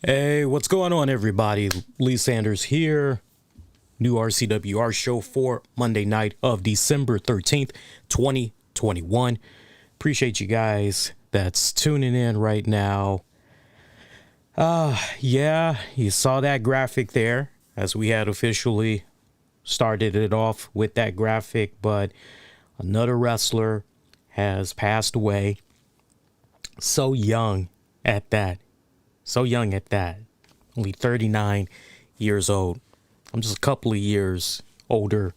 Hey, what's going on, everybody? Lee Sanders here. New RCWR show for Monday night of December 13th, 2021. Appreciate you guys that's tuning in right now. Yeah, you saw that graphic there as we had officially started it off with that graphic, but another wrestler has passed away. So young at that. So young at that. Only 39 years old. I'm just a couple of years older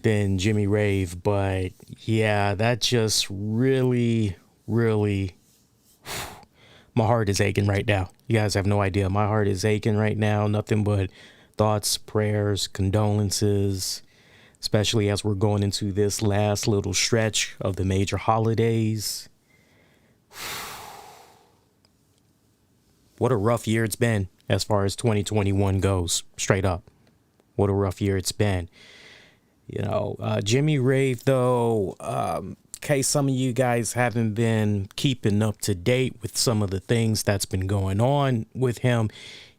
than Jimmy Rave, but yeah, that just really, my heart is aching right now. You guys have no idea. My heart is aching right now. Nothing but thoughts, prayers, condolences, especially as we're going into this last little stretch of the major holidays. What a rough year it's been as far as 2021 goes. Straight up. What a rough year it's been. You know, Jimmy Rave, though, in case some of you guys haven't been keeping up to date with some of the things that's been going on with him,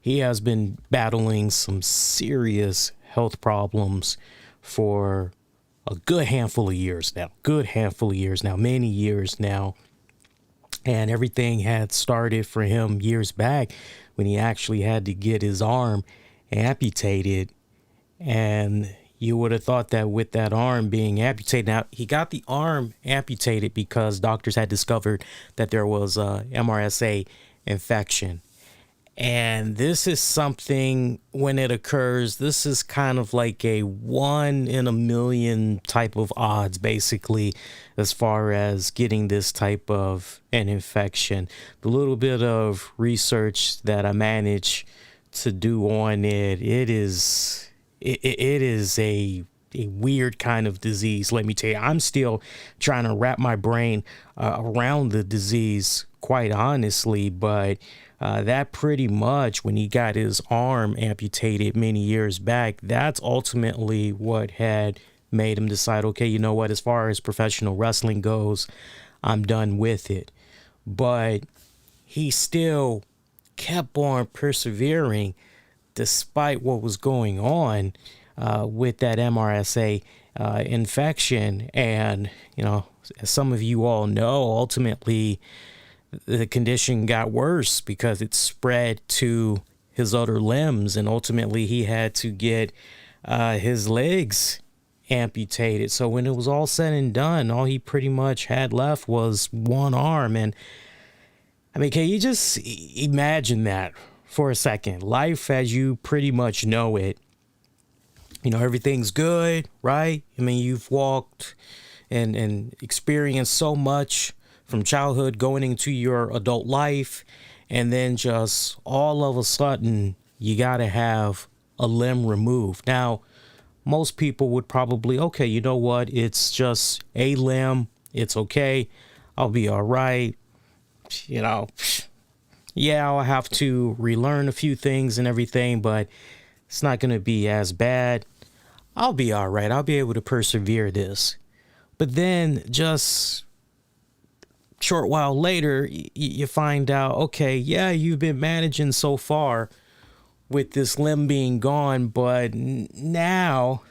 he has been battling some serious health problems for a good handful of years now. Many years now. And everything had started for him years back when he actually had to get his arm amputated. And you would have thought that with that arm being amputated, now he got the arm amputated because doctors had discovered that there was a MRSA infection. And this is something, when it occurs, this is kind of like a 1 in a million type of odds, basically, as far as getting this type of an infection. The little bit of research that I managed to do on it, it is a weird kind of disease, let me tell you. I'm still trying to wrap my brain around the disease, quite honestly, but that pretty much, when he got his arm amputated many years back, that's ultimately what had made him decide, okay, you know what, as far as professional wrestling goes, I'm done with it. But he still kept on persevering despite what was going on with that MRSA infection. And, you know, as some of you all know, ultimately, the condition got worse because it spread to his other limbs, and ultimately he had to get his legs amputated. So when it was all said and done, all he pretty much had left was one arm. And I mean, can you just imagine that for a second? Life as you pretty much know it. You know, everything's good, right? I mean, you've walked and experienced so much from childhood going into your adult life, and then just all of a sudden you gotta have a limb removed. Now, most people would probably, okay, you know what, it's just a limb, it's okay, I'll be all right. You know, yeah, I'll have to relearn a few things and everything, but it's not gonna be as bad. I'll be all right, I'll be able to persevere this. But then just short while later, you find out, okay, yeah, you've been managing so far with this limb being gone, but now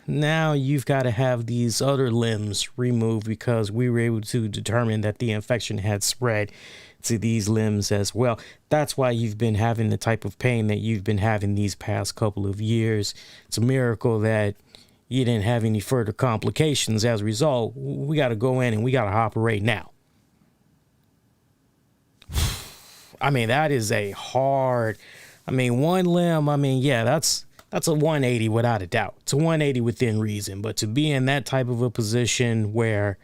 you've got to have these other limbs removed because we were able to determine that the infection had spread to these limbs as well. That's why you've been having the type of pain that you've been having these past couple of years. It's a miracle that you didn't have any further complications as a result. We got to go in and we got to operate now. I mean, that is a hard, I mean, one limb, I mean, yeah, that's a 180 without a doubt. It's a 180 within reason. But to be in that type of a position where,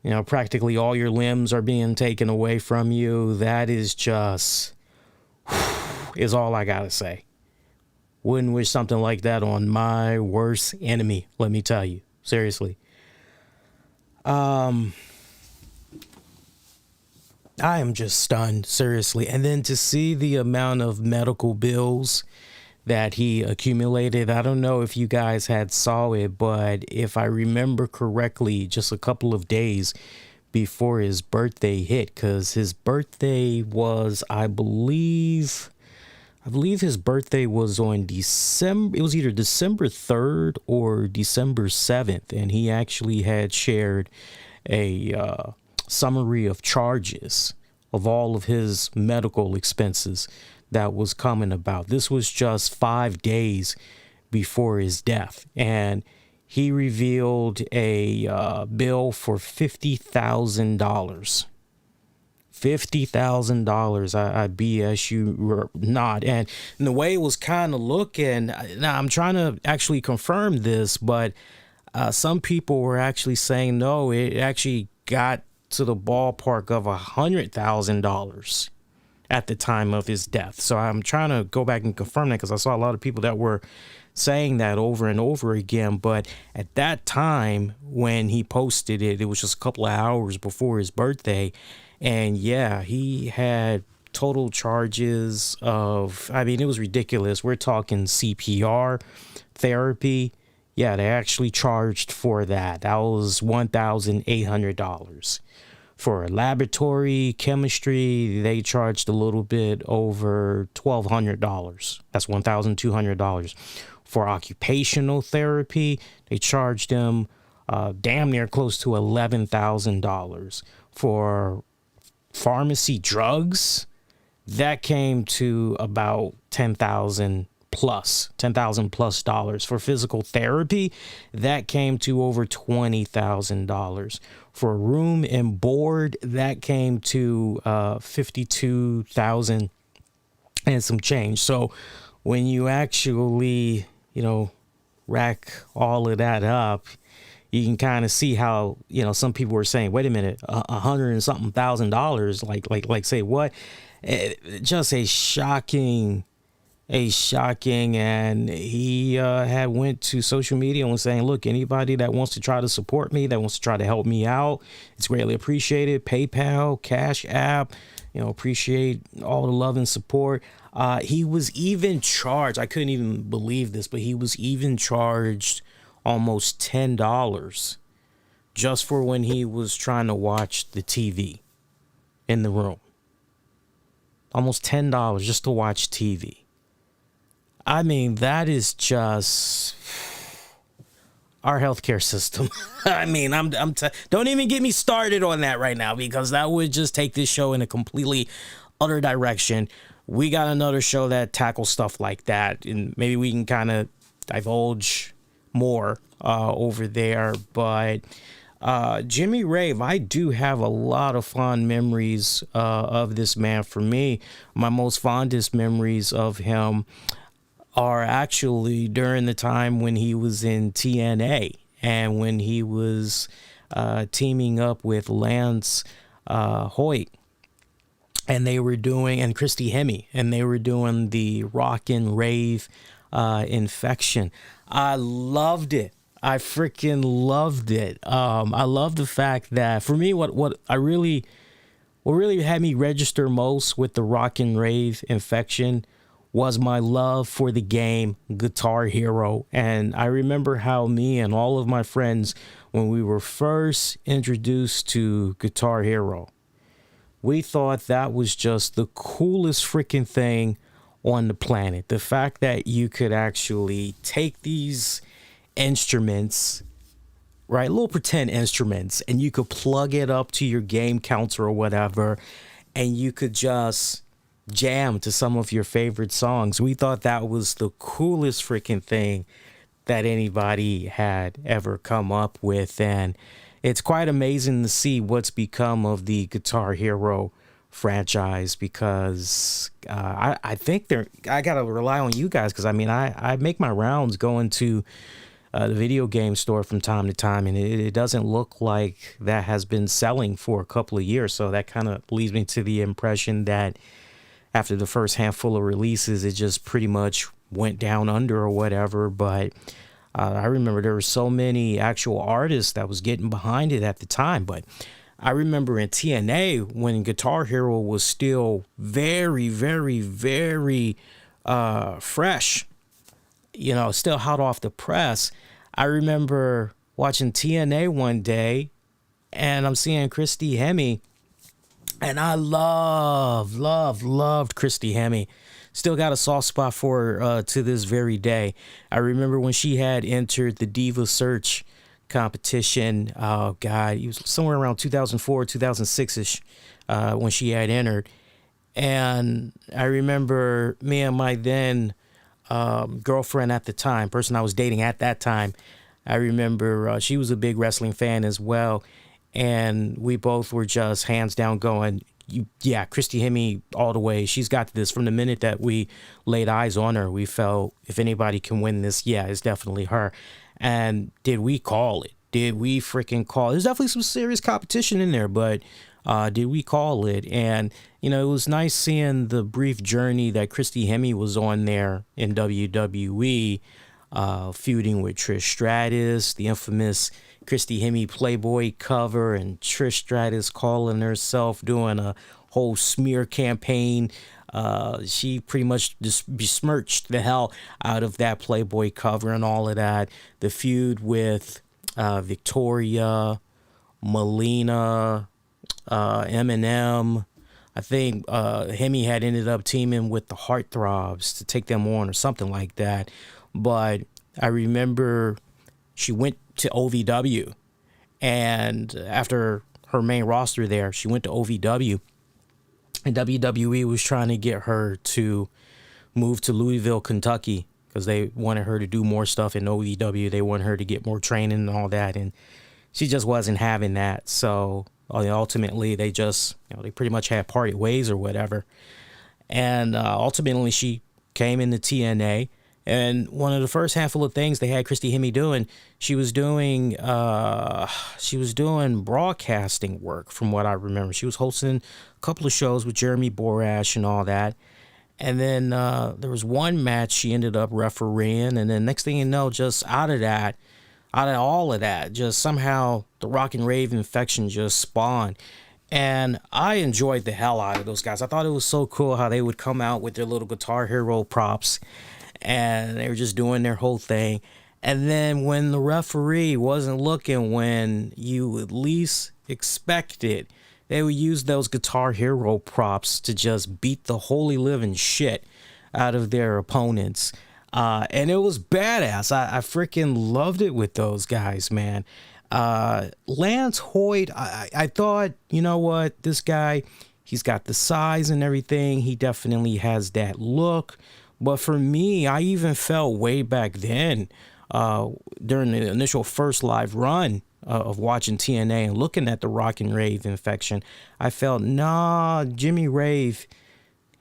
you know, practically all your limbs are being taken away from you, that is just, is all I got to say. Wouldn't wish something like that on my worst enemy, let me tell you. Seriously. I am just stunned, seriously. And then to see the amount of medical bills that he accumulated, I don't know if you guys had saw it, but if I remember correctly, just a couple of days before his birthday hit, because his birthday was, I believe, I believe his birthday was on December. It was either December 3rd or December 7th. And he actually had shared a summary of charges of all of his medical expenses that was coming about. This was just 5 days before his death. And he revealed a bill for $50,000. $50,000. I BS you not. And the way it was kind of looking, now I'm trying to actually confirm this, but some people were actually saying no, it actually got to the ballpark of $100,000 at the time of his death. So I'm trying to go back and confirm that, because I saw a lot of people that were saying that over and over again. But at that time when he posted it, it was just a couple of hours before his birthday. And yeah, he had total charges of, I mean, it was ridiculous. We're talking CPR therapy. Yeah, they actually charged for that. That was $1,800. For laboratory chemistry, they charged a little bit over $1,200. That's $1,200. For occupational therapy, they charged him damn near close to $11,000. For pharmacy drugs, that came to about $10,000 plus dollars. For physical therapy, that came to over $20,000. For room and board, that came to $52,000 and some change. So when you actually, rack all of that up, you can kind of see how, some people were saying, wait a minute, $100 and something $1,000, like say what? Just a shocking, and he had went to social media and was saying, look, anybody that wants to try to support me, that wants to try to help me out, it's greatly appreciated. PayPal, Cash App, appreciate all the love and support. He was even charged, I couldn't even believe this, but he was even charged almost $10 just for when he was trying to watch the TV in the room. Almost $10 just to watch TV. I mean, that is just our healthcare system. I mean, don't even get me started on that right now, because that would just take this show in a completely other direction. We got another show that tackles stuff like that, and maybe we can kind of divulge more over there. But Jimmy Rave, I do have a lot of fond memories of this man. For me, my most fondest memories of him are actually during the time when he was in TNA and when he was teaming up with Lance Hoyt, and they were doing, and Christy Hemme, and they were doing the Rock and Rave Infection. I loved it. I freaking loved it. I love the fact that, for me, what really had me register most with the Rock and Rave Infection was my love for the game Guitar Hero. And I remember how me and all of my friends, when we were first introduced to Guitar Hero, we thought that was just the coolest freaking thing on the planet. The fact that you could actually take these instruments, right, little pretend instruments, and you could plug it up to your game counter or whatever, and you could just jam to some of your favorite songs. We thought that was the coolest freaking thing that anybody had ever come up with. And it's quite amazing to see what's become of the Guitar Hero franchise, because I think I gotta rely on you guys, because I make my rounds going to the video game store from time to time, and it doesn't look like that has been selling for a couple of years. So that kind of leads me to the impression that after the first handful of releases, it just pretty much went down under or whatever. But I remember there were so many actual artists that was getting behind it at the time. But I remember in TNA, when Guitar Hero was still very, very, very fresh, still hot off the press. I remember watching TNA one day, and I'm seeing Christy Hemme, and I loved Christy Hemme. Still got a soft spot for her to this very day. I remember when she had entered the Diva Search competition. Oh, God. It was somewhere around 2004, 2006-ish when she had entered. And I remember me and my then girlfriend at the time, person I was dating at that time, I remember she was a big wrestling fan as well. And we both were just hands down going, yeah, Christy Hemme all the way. She's got this. From the minute that we laid eyes on her, we felt if anybody can win this, yeah, it's definitely her. And did we call it? Did we freaking call it? There's definitely some serious competition in there, but did we call it? And, you know, it was nice seeing the brief journey that Christy Hemme was on there in WWE, feuding with Trish Stratus, the infamous Christy Hemme Playboy cover, and Trish Stratus calling herself doing a whole smear campaign. She pretty much just besmirched the hell out of that Playboy cover and all of that. The feud with Victoria, Melina, Eminem. I think Hemme had ended up teaming with the Heartthrobs to take them on or something like that. But I remember she went to OVW, and after her main roster there, she went to OVW, and WWE was trying to get her to move to Louisville, Kentucky, because they wanted her to do more stuff in OVW. They wanted her to get more training and all that, and she just wasn't having that. So ultimately, they just, they pretty much had parted ways or whatever. And ultimately, she came into TNA. And one of the first handful of things they had Christy Hemme doing, she was doing broadcasting work, from what I remember. She was hosting a couple of shows with Jeremy Borash and all that. And then there was one match she ended up refereeing, and then next thing you know, just out of all of that, just somehow the Rock and Rave infection just spawned. And I enjoyed the hell out of those guys. I thought it was so cool how they would come out with their little Guitar Hero props, and they were just doing their whole thing. And then when the referee wasn't looking when you at least expected, they would use those Guitar Hero props to just beat the holy living shit out of their opponents. And it was badass. I freaking loved it with those guys, man. Lance Hoyt, I thought, you know what, this guy, he's got the size and everything. He definitely has that look. But for me, I even felt way back then, during the initial first live run of watching TNA and looking at the Rock and Rave infection, I felt, Jimmy Rave,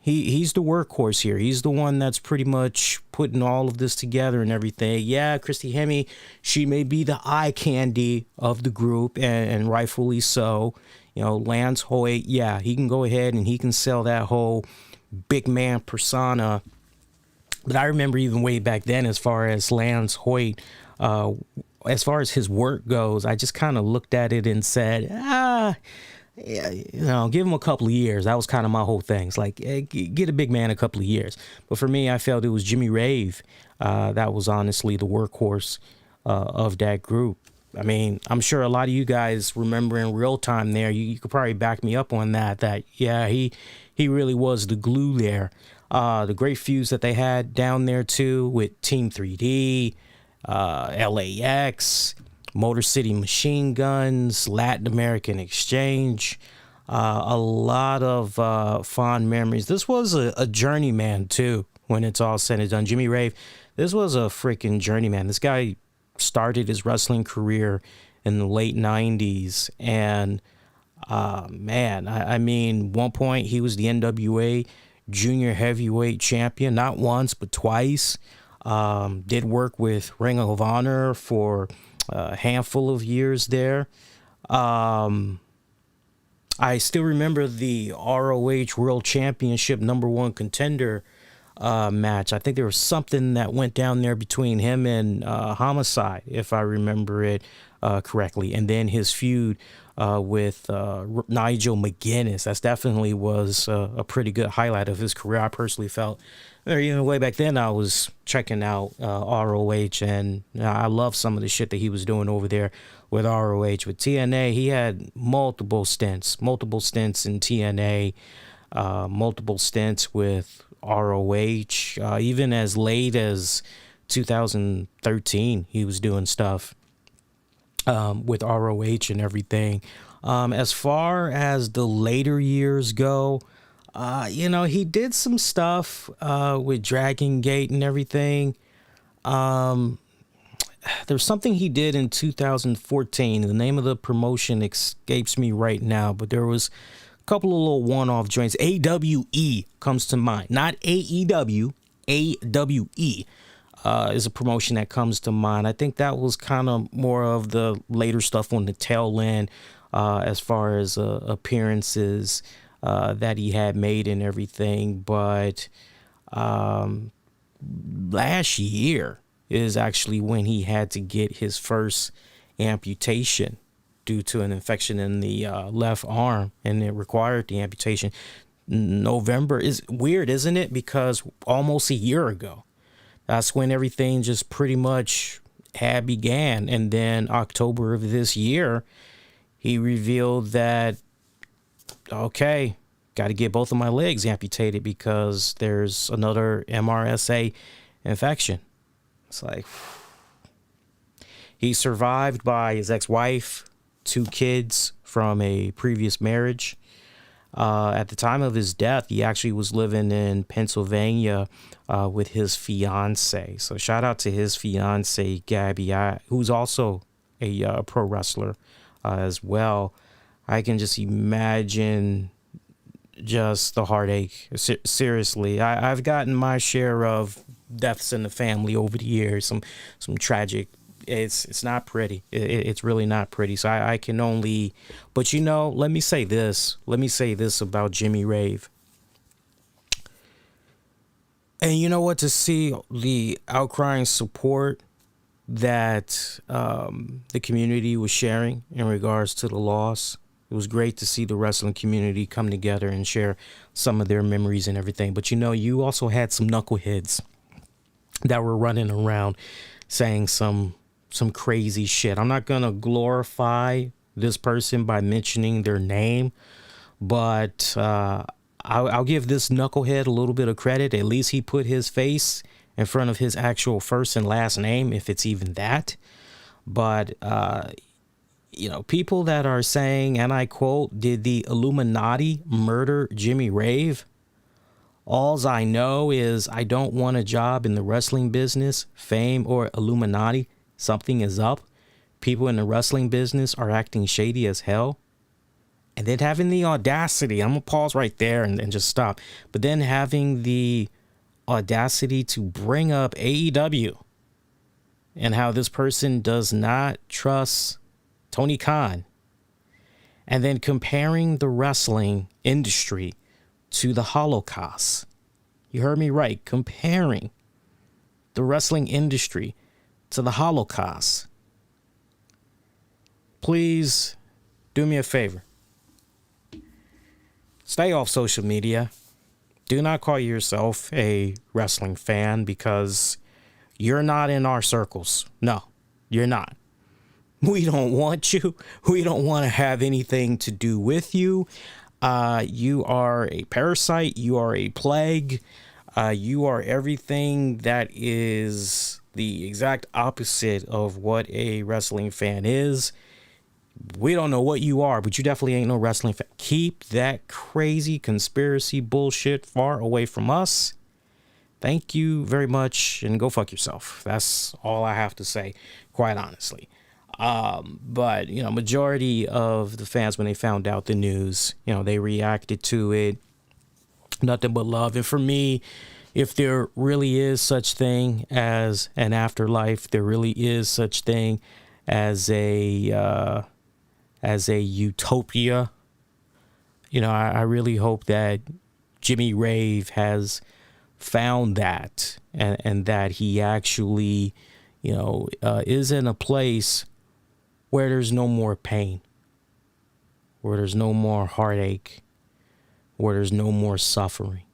he's the workhorse here. He's the one that's pretty much putting all of this together and everything. Yeah, Christy Hemme, she may be the eye candy of the group, and rightfully so. Lance Hoyt, yeah, he can go ahead and he can sell that whole big man persona. But I remember even way back then, as far as Lance Hoyt, as far as his work goes, I just kind of looked at it and said, yeah, give him a couple of years. That was kind of my whole thing. It's like, get a big man a couple of years. But for me, I felt it was Jimmy Rave that was honestly the workhorse of that group. I mean, I'm sure a lot of you guys remember in real time there, you could probably back me up on that, yeah, he really was the glue there. The great feuds that they had down there, too, with Team 3D, LAX, Motor City Machine Guns, Latin American Exchange, a lot of fond memories. This was a journeyman, too, when it's all said and done. Jimmy Rave, this was a freaking journeyman. This guy started his wrestling career in the late 90s, and, man, I mean, one point he was the NWA Junior Heavyweight Champion, not once, but twice. Did work with Ring of Honor for a handful of years there. I still remember the ROH World Championship #1 contender match. I think there was something that went down there between him and Homicide, if I remember it correctly. And then his feud with Nigel McGuinness. That definitely was a pretty good highlight of his career. I personally felt, even way back then, I was checking out ROH, and I love some of the shit that he was doing over there with ROH. With TNA, he had multiple stints in TNA. multiple stints with ROH, even as late as 2013, he was doing stuff with ROH and everything. As far as the later years go, he did some stuff with Dragon Gate and everything. There's something he did in 2014. The name of the promotion escapes me right now, but there was a couple of little one-off joints. AWE comes to mind. Not AEW, AWE is a promotion that comes to mind. I think that was kind of more of the later stuff on the tail end as far as appearances that he had made and everything. But last year is actually when he had to get his first amputation due to an infection in the left arm, and it required the amputation. November is weird, isn't it? Because almost a year ago, that's when everything just pretty much had began. And then October of this year, he revealed that, okay, got to get both of my legs amputated because there's another MRSA infection. It's like, he survived by his ex-wife, 2 kids from a previous marriage. At the time of his death, he actually was living in Pennsylvania with his fiance. So shout out to his fiance, Gabby, who's also a pro wrestler as well. I can just imagine just the heartache. Seriously, I've gotten my share of deaths in the family over the years. Some tragic. It's not pretty. It's really not pretty. So I can only, but let me say this. Let me say this about Jimmy Rave. And you know what? To see the outcrying support that the community was sharing in regards to the loss, it was great to see the wrestling community come together and share some of their memories and everything. But you also had some knuckleheads that were running around saying some crazy shit. I'm not gonna glorify this person by mentioning their name, but I'll give this knucklehead a little bit of credit. At least he put his face in front of his actual first and last name, if it's even that. But people that are saying, and I quote, "Did the Illuminati murder Jimmy Rave?" Alls I know is I don't want a job in the wrestling business, fame, or Illuminati. Something is up. People in the wrestling business are acting shady as hell. And then having the audacity, I'm going to pause right there and just stop. But then having the audacity to bring up AEW and how this person does not trust Tony Khan. And then comparing the wrestling industry to the Holocaust. You heard me right. Comparing the wrestling industry to the Holocaust. Please do me a favor. Stay off social media. Do not call yourself a wrestling fan because you're not in our circles. No, you're not. We don't want you. We don't want to have anything to do with you. You are a parasite. You are a plague. You are everything that is the exact opposite of what a wrestling fan is. We don't know what you are, but you definitely ain't no wrestling fan. Keep that crazy conspiracy bullshit far away from us. Thank you very much, and go fuck yourself. That's all I have to say, quite honestly. But majority of the fans, when they found out the news, they reacted to it nothing but love. And for me, if there really is such thing as an afterlife, there really is such thing as a utopia, I really hope that Jimmy Rave has found that, and that he actually is in a place where there's no more pain, where there's no more heartache, where there's no more suffering.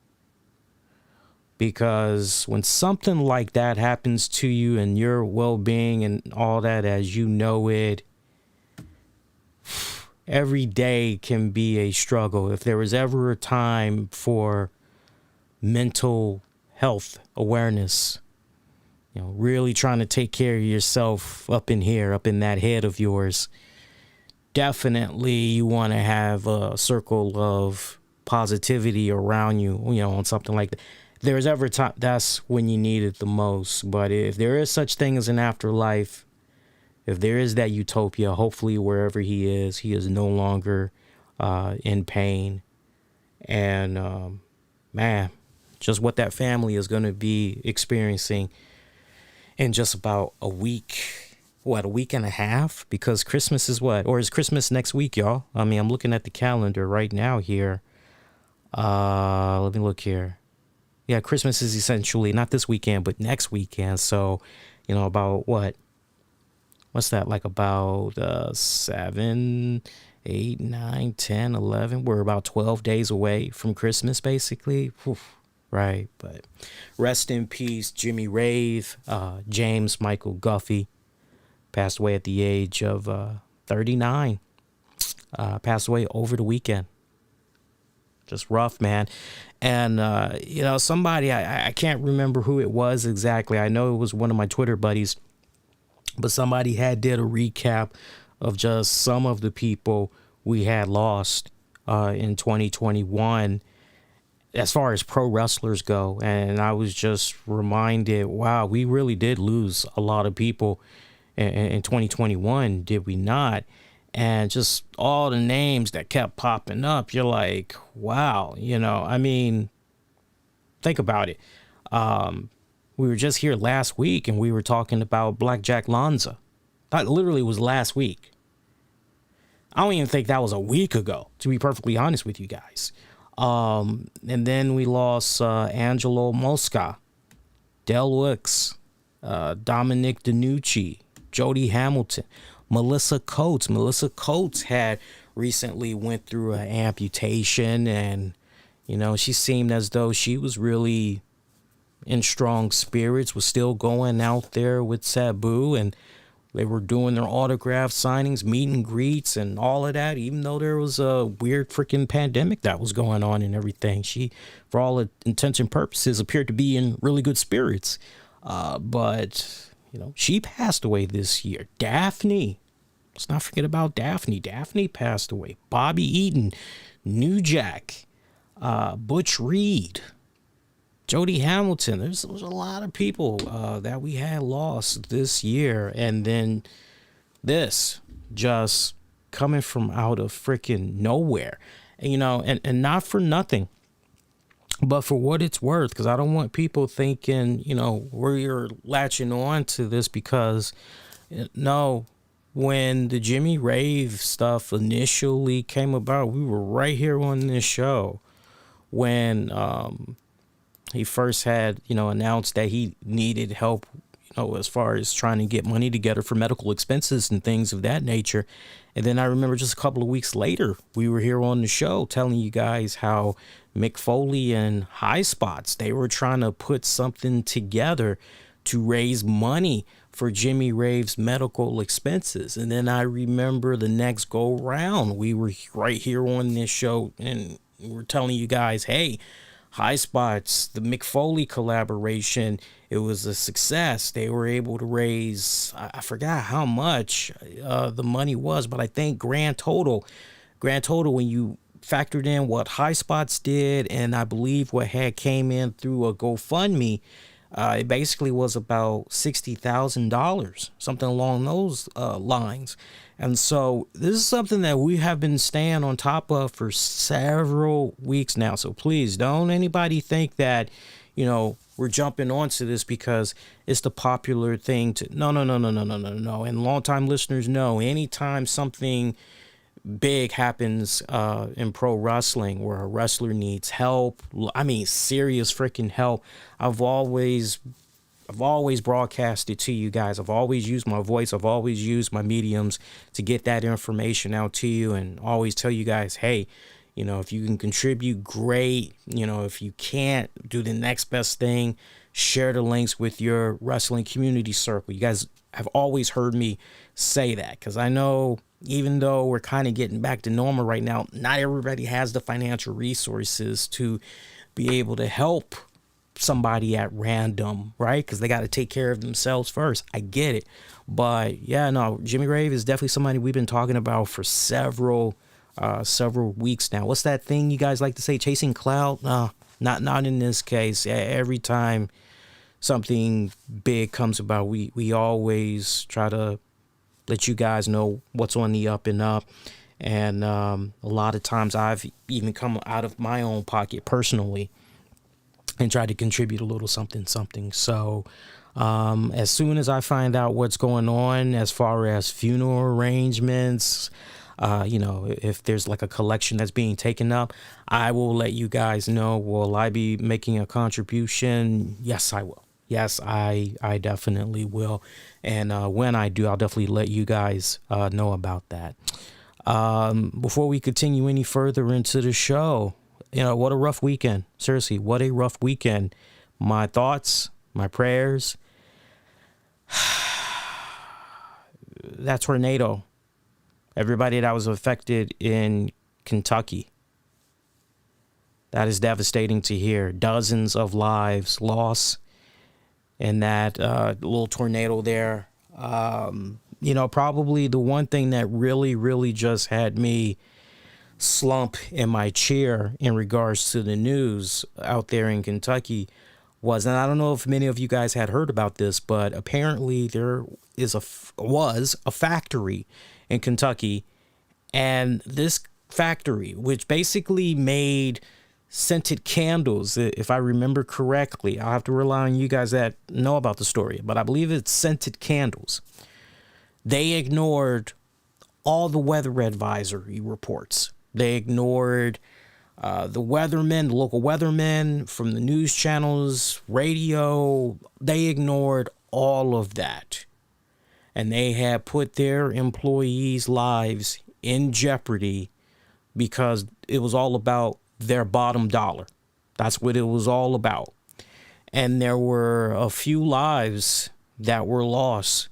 Because when something like that happens to you and your well-being and all that as you know it, every day can be a struggle. If there was ever a time for mental health awareness, really trying to take care of yourself up in here, up in that head of yours, definitely you want to have a circle of positivity around you, on something like that. If there's ever a time, that's when you need it the most. But if there is such thing as an afterlife, if there is that utopia, hopefully wherever he is no longer in pain. And man, just what that family is going to be experiencing in just about a week. A week and a half? Because Christmas is what? Or is Christmas next week, y'all? I mean, I'm looking at the calendar right now here. Let me look here. Yeah, Christmas is essentially not this weekend, but next weekend. So, about what? What's that? Like about 7, 8, 9, 10, 11. We're about 12 days away from Christmas, basically. Whew. Right. But rest in peace, Jimmy Rave, James Michael Guffey. Passed away at the age of 39. Passed away over the weekend. Just rough, man. And, somebody, I can't remember who it was exactly. I know it was one of my Twitter buddies. But somebody did a recap of just some of the people we had lost in 2021 as far as pro wrestlers go. And I was just reminded, wow, we really did lose a lot of people in 2021, did we not? And just all the names that kept popping up, you're like, wow, I mean, think about it. We were just here last week and we were talking about Blackjack Lanza. That literally was last week. I don't even think that was a week ago, to be perfectly honest with you guys. And then we lost Angelo Mosca, Del Wicks, Dominic DeNucci, Jody Hamilton, Melissa Coates. Melissa Coates had recently went through an amputation, and she seemed as though she was really in strong spirits, was still going out there with Sabu, and they were doing their autograph signings, meet and greets, and all of that, even though there was a weird freaking pandemic that was going on and everything. She, for all intents and purposes, appeared to be in really good spirits. But she passed away this year. Daphne. Let's not forget about Daphne. Daphne passed away. Bobby Eaton, New Jack, Butch Reed, Jody Hamilton. There's a lot of people that we had lost this year. And then this just coming from out of freaking nowhere. And not for nothing, but for what it's worth, because I don't want people thinking, we're latching on to this because, no, when the Jimmy Rave stuff initially came about, we were right here on this show when he first had, announced that he needed help, as far as trying to get money together for medical expenses and things of that nature. And then I remember just a couple of weeks later, we were here on the show telling you guys how Mick Foley and High Spots, they were trying to put something together to raise money for Jimmy Rave's medical expenses. And then I remember the next go round, we were right here on this show and we were telling you guys, hey, High Spots, the Mick Foley collaboration, it was a success. They were able to raise, I forgot how much the money was, but I think grand total, when you factored in what High Spots did, and I believe what had came in through a GoFundMe, it basically was about $60,000, something along those lines. And so this is something that we have been staying on top of for several weeks now. So please don't anybody think that, we're jumping onto this because it's the popular thing to. No. And longtime listeners know anytime something big happens in pro wrestling where a wrestler needs help, I mean serious freaking help, I've always broadcasted to you guys. I've always used my voice. I've always used my mediums to get that information out to you and always tell you guys, hey, if you can contribute, great. If you can't, do the next best thing. Share the links with your wrestling community circle. You guys have always heard me say that, because I know even though we're kind of getting back to normal right now, not everybody has the financial resources to be able to help somebody at random, right? Because they got to take care of themselves first. I get it. But yeah, no, Jimmy Rave is definitely somebody we've been talking about for several weeks now. What's that thing you guys like to say? Chasing cloud? No, not in this case. Every time something big comes about, we always try to let you guys know what's on the up and up. And a lot of times I've even come out of my own pocket personally and try to contribute a little something. So as soon as I find out what's going on as far as funeral arrangements, if there's like a collection that's being taken up, I will let you guys know. Will I be making a contribution? Yes, I will. Yes, I definitely will. And when I do, I'll definitely let you guys know about that. Before we continue any further into the show, what a rough weekend. Seriously, what a rough weekend. My thoughts, my prayers. That tornado. Everybody that was affected in Kentucky. That is devastating to hear. Dozens of lives lost in that little tornado there. Probably the one thing that really, really just had me slump in my chair in regards to the news out there in Kentucky was, and I don't know if many of you guys had heard about this, but apparently there was a factory in Kentucky, and this factory, which basically made scented candles, if I remember correctly. I'll have to rely on you guys that know about the story, but I believe it's scented candles. They ignored all the weather advisory reports. They ignored the local weathermen from the news channels, radio. They ignored all of that. And they had put their employees' lives in jeopardy because it was all about their bottom dollar. That's what it was all about. And there were a few lives that were lost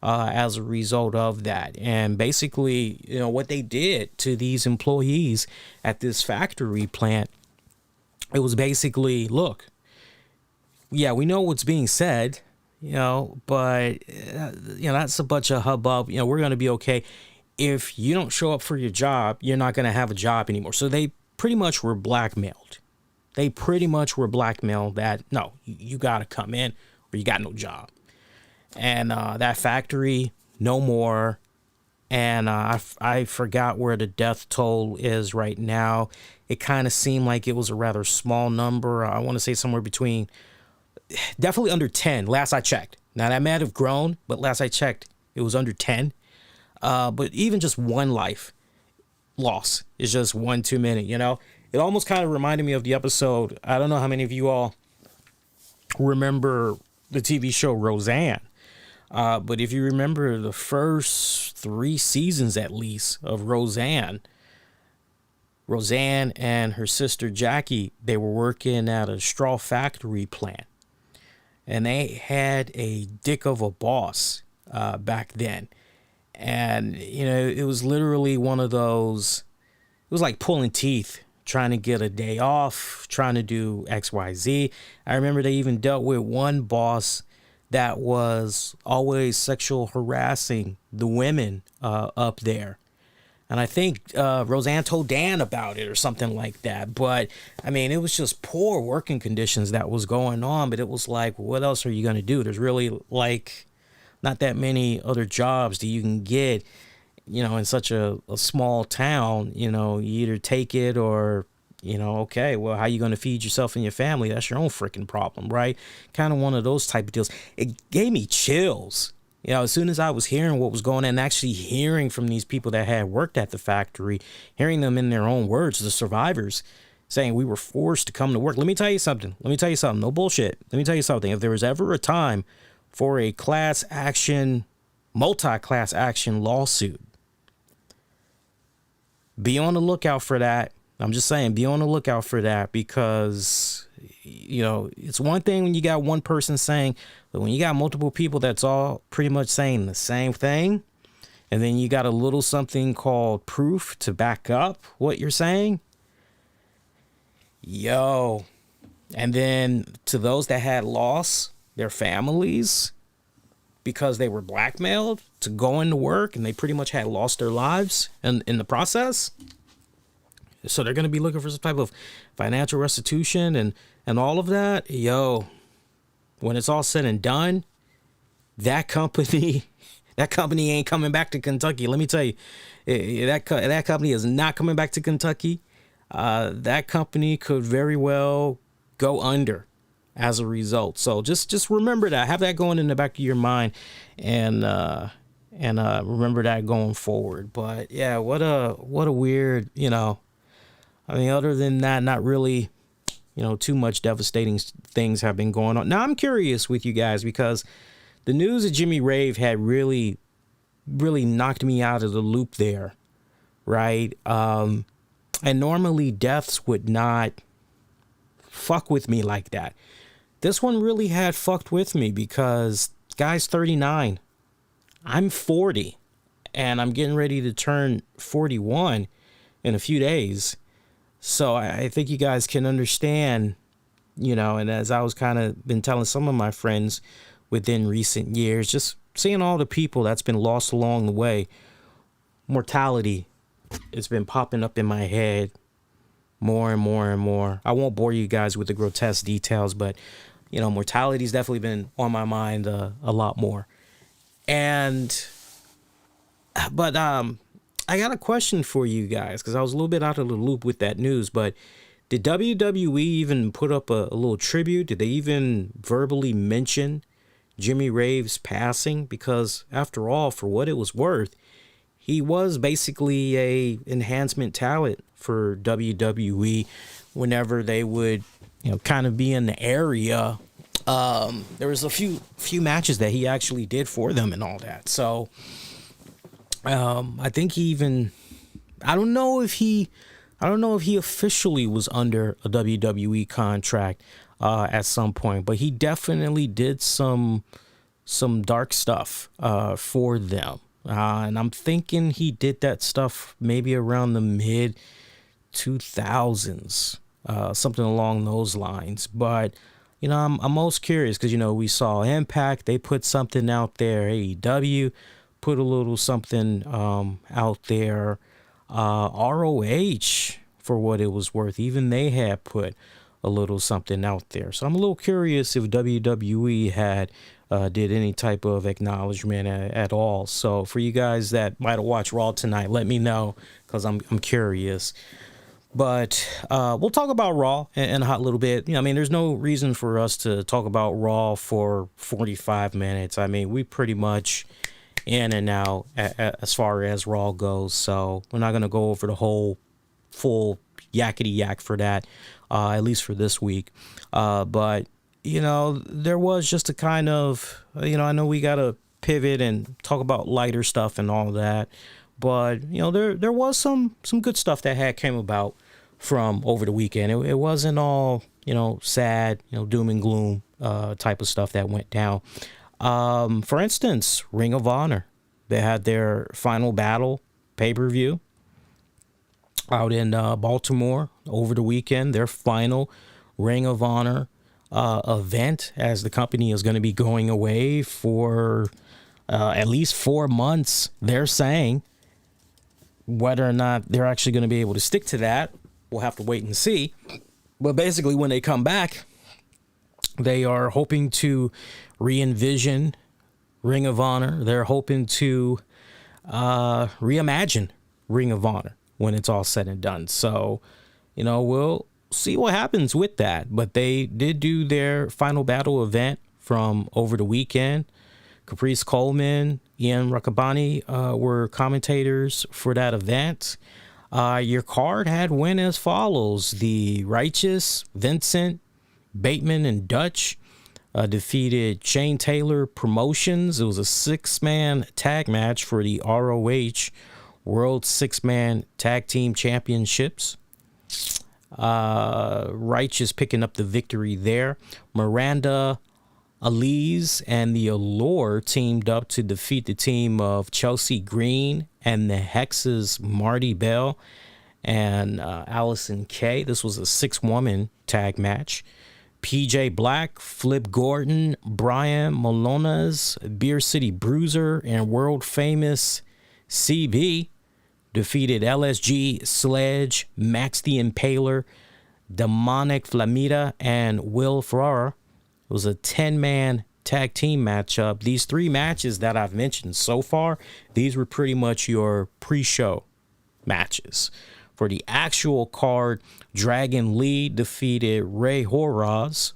as a result of that. And basically, what they did to these employees at this factory plant, it was basically, look, yeah, we know what's being said, but that's a bunch of hubbub. We're going to be okay. If you don't show up for your job, you're not going to have a job anymore. So they pretty much were blackmailed. That, no, you got to come in or you got no job. And that factory, no more. And I forgot where the death toll is right now. It kind of seemed like it was a rather small number. I want to say somewhere between, definitely under 10, last I checked. Now, that might have grown, but last I checked, it was under 10. But even just one life loss is just one too many, It almost kind of reminded me of the episode. I don't know how many of you all remember the TV show Roseanne. But if you remember the first 3 seasons, at least, of Roseanne and her sister Jackie, they were working at a straw factory plant. And they had a dick of a boss back then. And, it was literally one of those, it was like pulling teeth, trying to get a day off, trying to do X, Y, Z. I remember they even dealt with one boss that was always sexual harassing the women up there. And I think Roseanne told Dan about it or something like that. But, it was just poor working conditions that was going on. But it was like, what else are you going to do? There's really, not that many other jobs that you can get, in such a small town. You either take it or, okay, well, how you going to feed yourself and your family? That's your own freaking problem, right? Kind of one of those type of deals. It gave me chills. As soon as I was hearing what was going on and actually hearing from these people that had worked at the factory, hearing them in their own words, the survivors, saying we were forced to come to work. Let me tell you something. No bullshit. Let me tell you something. If there was ever a time for a multi-class action lawsuit, be on the lookout for that. I'm just saying, be on the lookout for that, because it's one thing when you got one person saying, but when you got multiple people that's all pretty much saying the same thing, and then you got a little something called proof to back up what you're saying, and then to those that had lost their families because they were blackmailed to go into work and they pretty much had lost their lives in the process. So they're going to be looking for some type of financial restitution and all of that. When it's all said and done, that company ain't coming back to Kentucky. Let me tell you, that company is not coming back to Kentucky. That company could very well go under as a result. So just remember that. Have that going in the back of your mind, and remember that going forward. But yeah, what a weird, I mean, other than that, not really, too much devastating things have been going on. Now, I'm curious with you guys because the news of Jimmy Rave had really, really knocked me out of the loop there, right? And normally deaths would not fuck with me like that. This one really had fucked with me because guy's 39. I'm 40, and I'm getting ready to turn 41 in a few days. So I think you guys can understand, and as I was kind of been telling some of my friends within recent years, just seeing all the people that's been lost along the way, mortality, it's been popping up in my head more and more and more. I won't bore you guys with the grotesque details, but, mortality's definitely been on my mind a lot more. But I got a question for you guys because I was a little bit out of the loop with that news, but did WWE even put up a little tribute? Did they even verbally mention Jimmy Rave's passing? Because after all, for what it was worth, he was basically a enhancement talent for WWE whenever they would, kind of be in the area. There was a few matches that he actually did for them and all that. So I think I don't know if he officially was under a WWE contract at some point, but he definitely did some dark stuff for them. And I'm thinking he did that stuff maybe around the mid 2000s, something along those lines. But I'm most curious because we saw Impact, they put something out there. AEW put a little something out there. ROH, for what it was worth, even they had put a little something out there. So I'm a little curious if WWE had did any type of acknowledgement at all. So for you guys that might have watched Raw tonight, let me know because I'm curious. But we'll talk about Raw in a hot little bit. There's no reason for us to talk about Raw for 45 minutes. We pretty much in and out as far as Raw goes. So we're not going to go over the whole full yakety yak for that, at least for this week. But, there was just a kind of, I know we got to pivot and talk about lighter stuff and all that. But, there was some good stuff that came about from over the weekend. It wasn't all, sad, doom and gloom type of stuff that went down. For instance, Ring of Honor, they had their Final Battle pay-per-view out in Baltimore over the weekend. Their final Ring of Honor event, as the company is going to be going away for at least 4 months, they're saying. Whether or not they're actually going to be able to stick to that, we'll have to wait and see. But basically, when they come back, they are hoping to re-envision Ring of Honor. They're hoping to reimagine Ring of Honor when it's all said and done. So, we'll see what happens with that. But they did do their Final Battle event from over the weekend. Caprice Coleman, Ian Rakabani were commentators for that event. Your card had went as follows. The Righteous, Vincent, Bateman, and Dutch defeated Shane Taylor Promotions. It was a 6-man tag match for the ROH World 6-man Tag Team Championships. Righteous picking up the victory there. Miranda Elise and the Allure teamed up to defeat the team of Chelsea Green and the Hexes Marty Bell and Allison Kay. This was a 6-woman tag match. PJ Black, Flip Gordon, Brian Malonas, Beer City Bruiser, and world famous CB defeated LSG, Sledge, Max the Impaler, Demonic Flamita, and Will Ferrara. It was a 10-man tag team matchup. These 3 matches that I've mentioned so far, these were pretty much your pre-show matches. For the actual card, Dragon Lee defeated Ray Horraz.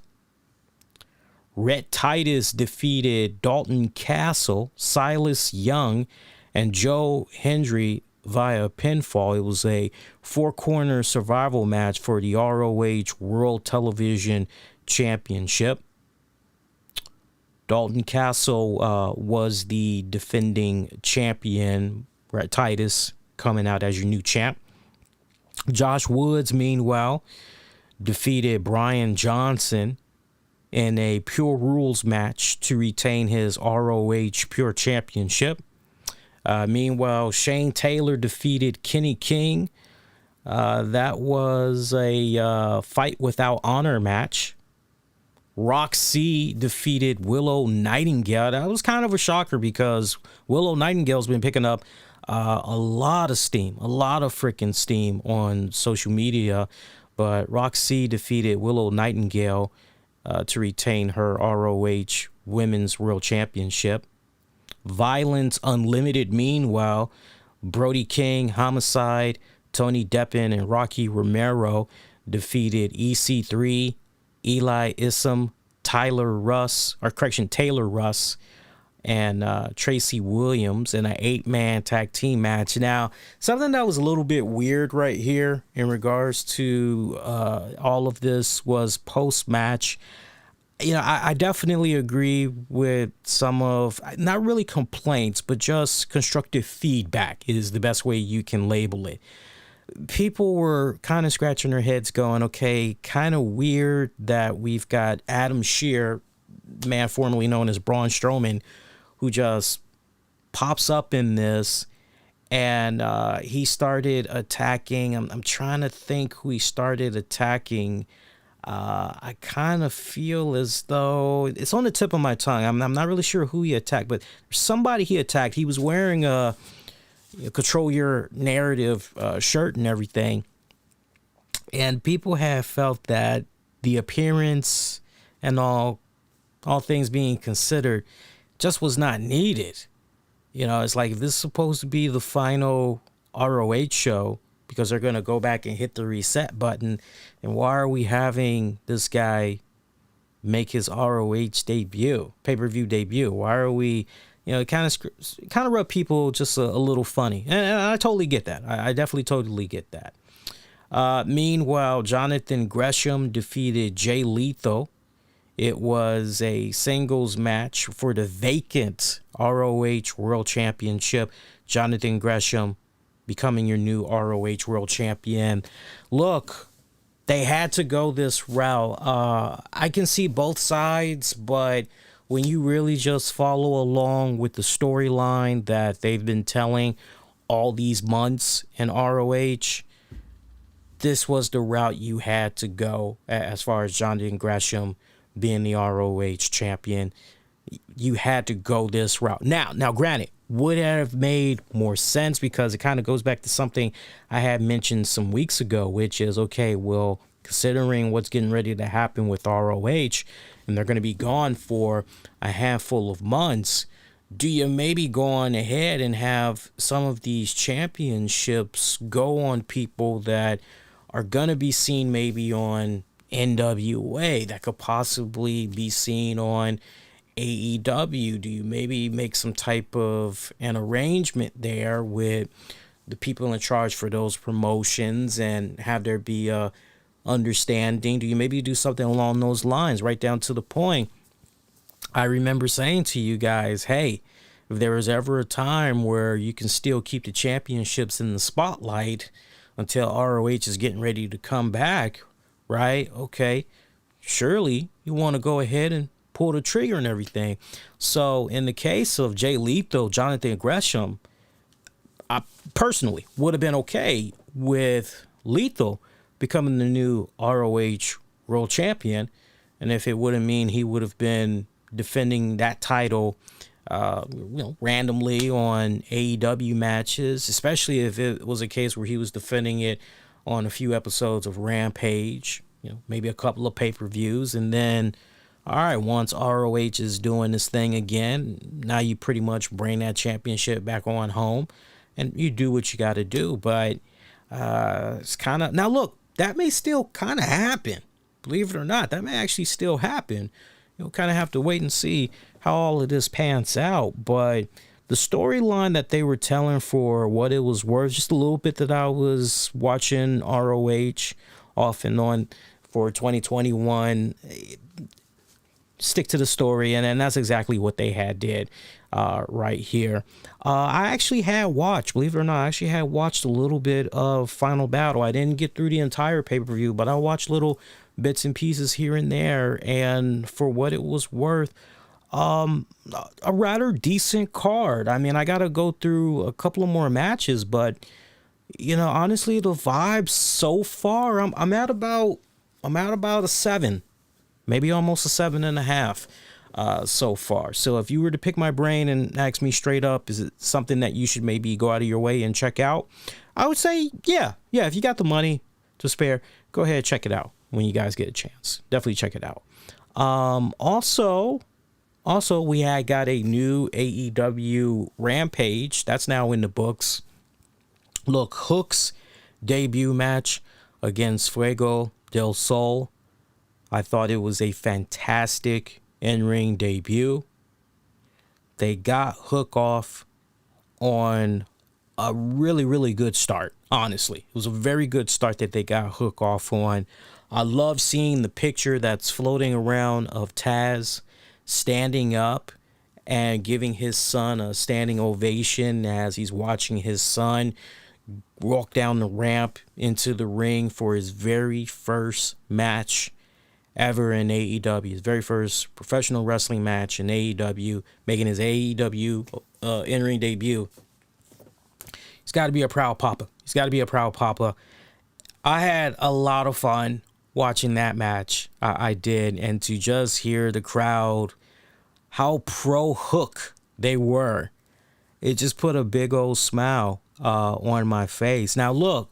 Rhett Titus defeated Dalton Castle, Silas Young, and Joe Hendry via pinfall. It was a 4-corner survival match for the ROH World Television Championship. Dalton Castle was the defending champion. Rhett Titus coming out as your new champ. Josh Woods, meanwhile, defeated Brian Johnson in a Pure Rules match to retain his ROH Pure Championship. Meanwhile, Shane Taylor defeated Kenny King. That was a fight without honor match. Roxy defeated Willow Nightingale. That was kind of a shocker because Willow Nightingale's been picking up a lot of steam, a lot of freaking steam on social media. But Roxy defeated Willow Nightingale to retain her ROH Women's World Championship. Violence Unlimited, meanwhile, Brody King, Homicide, Tony Deppen, and Rocky Romero defeated EC3, Eli Isom, Taylor Russ, and Tracy Williams in an 8-man tag team match. Now, something that was a little bit weird right here in regards to all of this was post-match. I definitely agree with some of, not really complaints, but just constructive feedback is the best way you can label it. People were kind of scratching their heads going, okay, kind of weird that we've got Adam Shear, man formerly known as Braun Strowman, who just pops up in this, and he started attacking. I'm trying to think who he started attacking. I kind of feel as though it's on the tip of my tongue. I'm not really sure who he attacked, but somebody he attacked. He was wearing a Control Your Narrative shirt and everything. And people have felt that the appearance and all things being considered just was not needed. It's like, if this is supposed to be the final ROH show, because they're going to go back and hit the reset button, and why are we having this guy make his ROH debut, pay-per-view debut? Why are we, it kind of rub people just a little funny. And I totally get that. I definitely totally get that. Meanwhile, Jonathan Gresham defeated Jay Lethal. It was a singles match for the vacant ROH World Championship. Jonathan Gresham becoming your new ROH World Champion. Look, they had to go this route. I can see both sides, but when you really just follow along with the storyline that they've been telling all these months in ROH, this was the route you had to go as far as Jonathan Gresham being the ROH champion. You had to go this route. Now, granted, would have made more sense, because it kind of goes back to something I had mentioned some weeks ago, which is, okay, well, considering what's getting ready to happen with ROH, and they're going to be gone for a handful of months, do you maybe go on ahead and have some of these championships go on people that are going to be seen maybe on NWA, that could possibly be seen on AEW? Do you maybe make some type of an arrangement there with the people in charge for those promotions and have there be a understanding? Do you maybe do something along those lines, right down to the point? I remember saying to you guys, hey, if there was ever a time where you can still keep the championships in the spotlight, until ROH is getting ready to come back, right? Okay, surely you want to go ahead and pull the trigger and everything. So in the case of Jay Lethal, Jonathan Gresham, I personally would have been okay with Lethal becoming the new ROH World Champion. And if it wouldn't mean he would have been defending that title randomly on AEW matches, especially if it was a case where he was defending it on a few episodes of Rampage, maybe a couple of pay-per-views, and then, all right, once ROH is doing this thing again, now you pretty much bring that championship back on home, and you do what you got to do. But it's kind of, now look, that may still kind of happen. Believe it or not, that may actually still happen. You'll kind of have to wait and see how all of this pans out. But the storyline that they were telling, for what it was worth, just a little bit that I was watching ROH off and on for 2021, stick to the story, and that's exactly what they did right here. I actually had watched, believe it or not, a little bit of Final Battle. I didn't get through the entire pay-per-view, but I watched little bits and pieces here and there, and for what it was worth, a rather decent card. I mean, I got to go through a couple of more matches, but honestly, the vibes so far, I'm at about a 7, maybe almost a 7.5 so far. So if you were to pick my brain and ask me straight up, is it something that you should maybe go out of your way and check out? I would say, yeah. If you got the money to spare, go ahead and check it out when you guys get a chance. Definitely check it out. Also, we had got a new AEW Rampage that's now in the books. Look, Hook's debut match against Fuego del Sol, I thought it was a fantastic in-ring debut. They got Hook off on a really, really good start, honestly. It was a very good start that they got Hook off on. I love seeing the picture that's floating around of Taz standing up and giving his son a standing ovation as he's watching his son walk down the ramp into the ring for his very first match ever in AEW, his very first professional wrestling match in AEW, making his AEW in-ring debut. He's got to be a proud papa. I had a lot of fun watching that match. I did. And to just hear the crowd, how pro Hook they were, it just put a big old smile on my face. Now, look,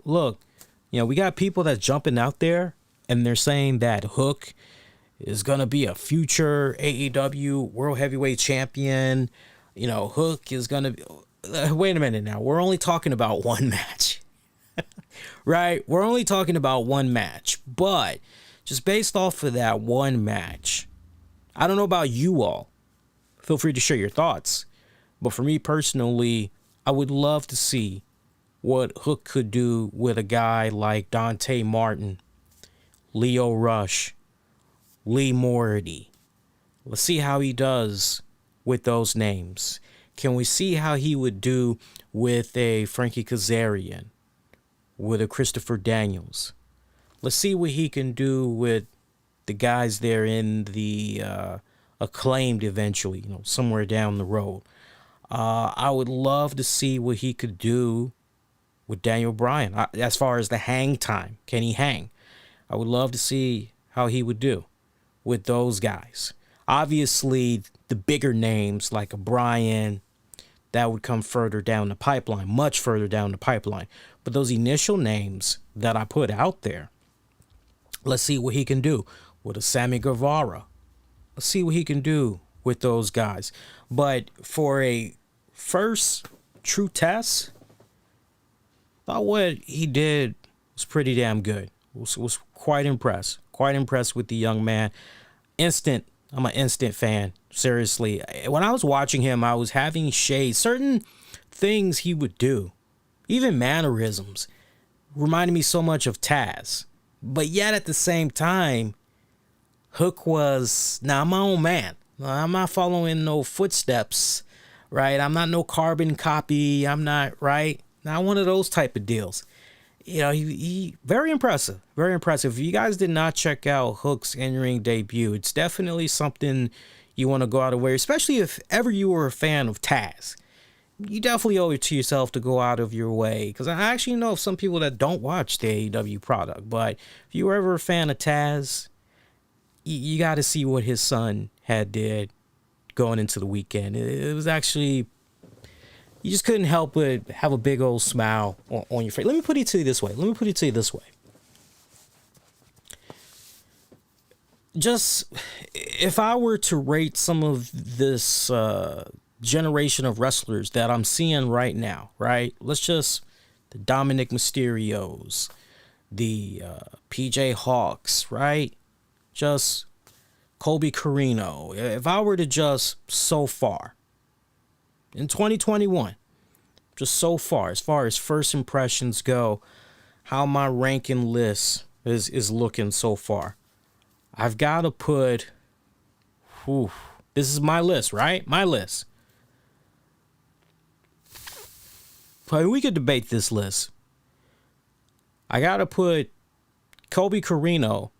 we got people that's jumping out there and they're saying that Hook is going to be a future AEW World Heavyweight Champion. Hook is going to be... wait a minute now. We're only talking about one match. Right? We're only talking about one match. But just based off of that one match, I don't know about you all. Feel free to share your thoughts. But for me personally, I would love to see what Hook could do with a guy like Dante Martin, Leo Rush, Lee Moriarty. Let's see how he does with those names. Can we see how he would do with a Frankie Kazarian, with a Christopher Daniels? Let's see what he can do with the guys there in the Acclaimed eventually, somewhere down the road. I would love to see what he could do with Daniel Bryan. As far as the hang time, can he hang? I would love to see how he would do with those guys. Obviously, the bigger names like a Bryan, that would come further down the pipeline, much further down the pipeline. But those initial names that I put out there, let's see what he can do with a Sammy Guevara. Let's see what he can do with those guys. But for a first true test, I thought what he did was pretty damn good. Was quite impressed. Quite impressed with the young man. I'm an instant fan. Seriously. When I was watching him, I was having shades. Certain things he would do, even mannerisms, reminded me so much of Taz. But yet at the same time, Hook was, now I'm my own man. I'm not following no footsteps, right? I'm not no carbon copy. I'm not, right? Not one of those type of deals. he very impressive, very impressive. If you guys did not check out Hook's in-ring debut, it's definitely something you want to go out of way, especially if ever you were a fan of Taz. You definitely owe it to yourself to go out of your way, because I actually know of some people that don't watch the AEW product, but if you were ever a fan of Taz, you got to see what his son had did going into the weekend. It was actually, you just couldn't help but have a big old smile on your face. Let me put it to you this way. Just, if I were to rate some of this generation of wrestlers that I'm seeing right now, right? Let's just, the Dominic Mysterios, the PJ Hawks, right? Just Colby Corino. If I were to just so far in 2021, just so far as first impressions go, how my ranking list is looking so far, I've got to put, this is my list, right? My list. But we could debate this list. I got to put Colby Corino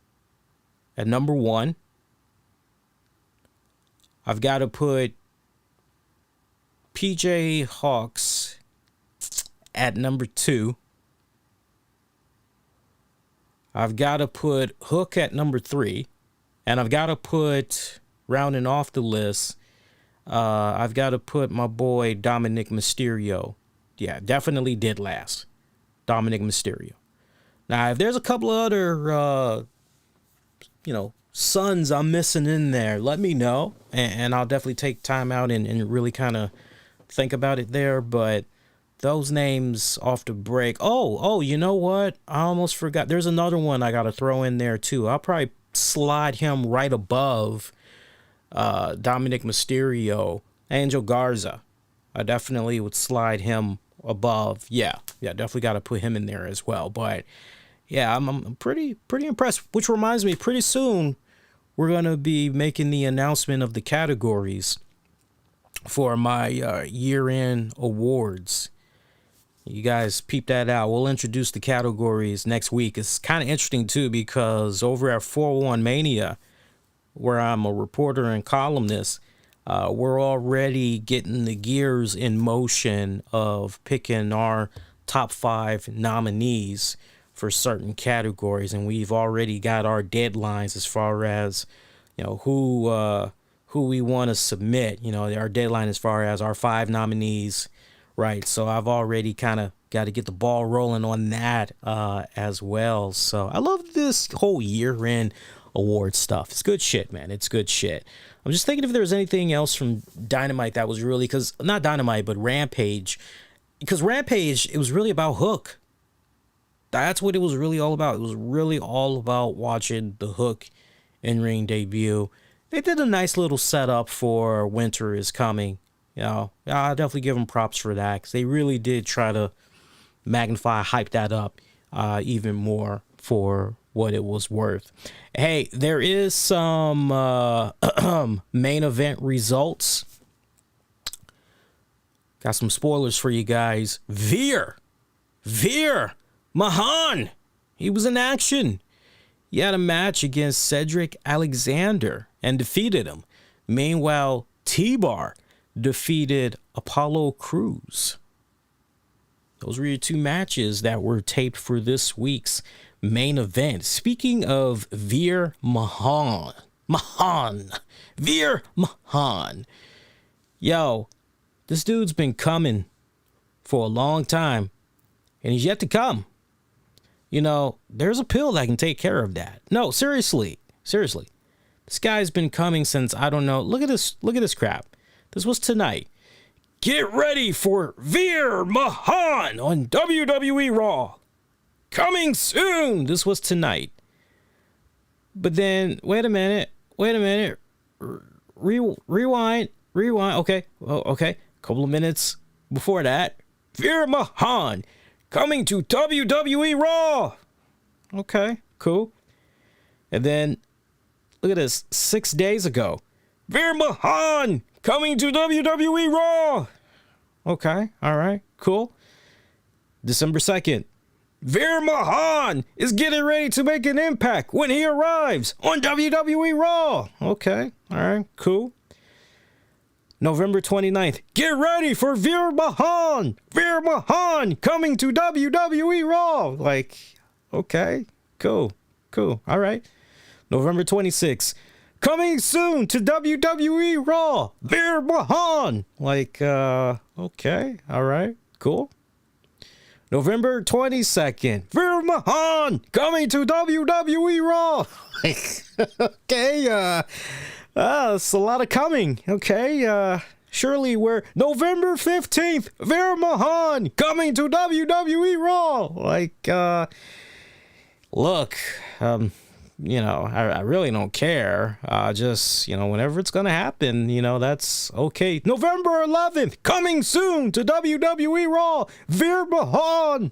at number 1. I've got to put PJ Hawks at number 2. I've got to put Hook at number 3. And I've got to put, rounding off the list, I've got to put my boy Dominic Mysterio. Yeah, definitely did last. Dominic Mysterio. Now, if there's a couple of other, sons I'm missing in there, let me know. And I'll definitely take time out and really kind of think about it there. But those names off the break. Oh, you know what? I almost forgot. There's another one I got to throw in there, too. I'll probably slide him right above Dominic Mysterio. Angel Garza. I definitely would slide him above. Yeah, definitely got to put him in there as well. But yeah, I'm pretty impressed. Which reminds me, pretty soon we're gonna be making the announcement of the categories for my year-end awards. You guys peep that out. We'll introduce the categories next week. It's kind of interesting too, because over at 401 Mania, where I'm a reporter and columnist, we're already getting the gears in motion of picking our top 5 nominees for certain categories, and we've already got our deadlines as far as who we want to submit. Our deadline as far as our 5 nominees, right? So I've already kind of got to get the ball rolling on that as well. So I love this whole year-end award stuff. It's good shit, man. It's good shit. I'm just thinking if there was anything else from Dynamite that was really, because not Dynamite, but Rampage. Because Rampage, it was really about Hook. That's what it was really all about. It was really all about watching the Hook in-ring debut. They did a nice little setup for Winter is Coming. I'll definitely give them props for that, because they really did try to magnify, hype that up even more for what it was worth. Hey, there is some main event results. Got some spoilers for you guys. Veer Mahan, he was in action. He had a match against Cedric Alexander and defeated him. Meanwhile, T-Bar defeated Apollo Crews. Those were your 2 matches that were taped for this week's main event. Speaking of Veer Mahan. Yo, this dude's been coming for a long time, and he's yet to come. There's a pill that can take care of that. No, seriously. This guy's been coming since, I don't know. Look at this crap. This was tonight. Get ready for Veer Mahan on WWE RAW. Coming soon. This was tonight. But then, wait a minute. Rewind. Okay. A couple of minutes before that, Veer Mahan coming to WWE RAW. Okay, cool. And then, look at this. 6 days ago, Veer Mahan coming to WWE RAW. Okay, all right, cool. December 2nd, Veer Mahan is getting ready to make an impact when he arrives on WWE RAW. Okay, all right, cool. November 29th, get ready for Veer Mahan. Veer Mahan coming to WWE RAW. Like, okay, cool, all right. November 26th, coming soon to WWE RAW. Veer Mahan. Like, okay, all right, cool. November 22nd, Veer Mahan coming to WWE RAW. Okay, it's a lot of coming. Okay, surely we're November 15th, Veer Mahan coming to WWE RAW. Like, look, I really don't care. Just, whenever it's going to happen, that's okay. November 11th, coming soon to WWE RAW, Veer Mahan.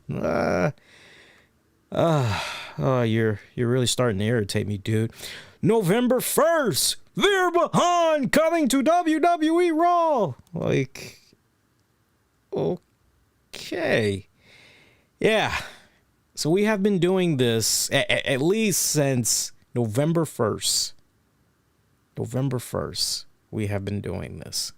You're really starting to irritate me, dude. November 1st, Veer Mahan coming to WWE RAW. Like, okay. Yeah. So we have been doing this at least since November 1st. November 1st, we have been doing this.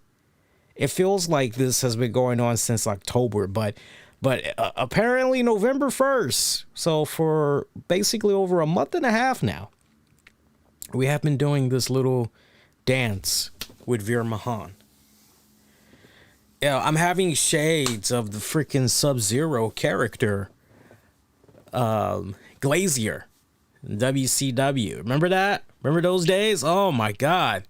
It feels like this has been going on since October, but apparently November 1st. So for basically over a month and a half now, we have been doing this little dance with Veer Mahan. I'm having shades of the freaking Sub-Zero character. Glazier, WCW. Remember that? Remember those days? Oh my God.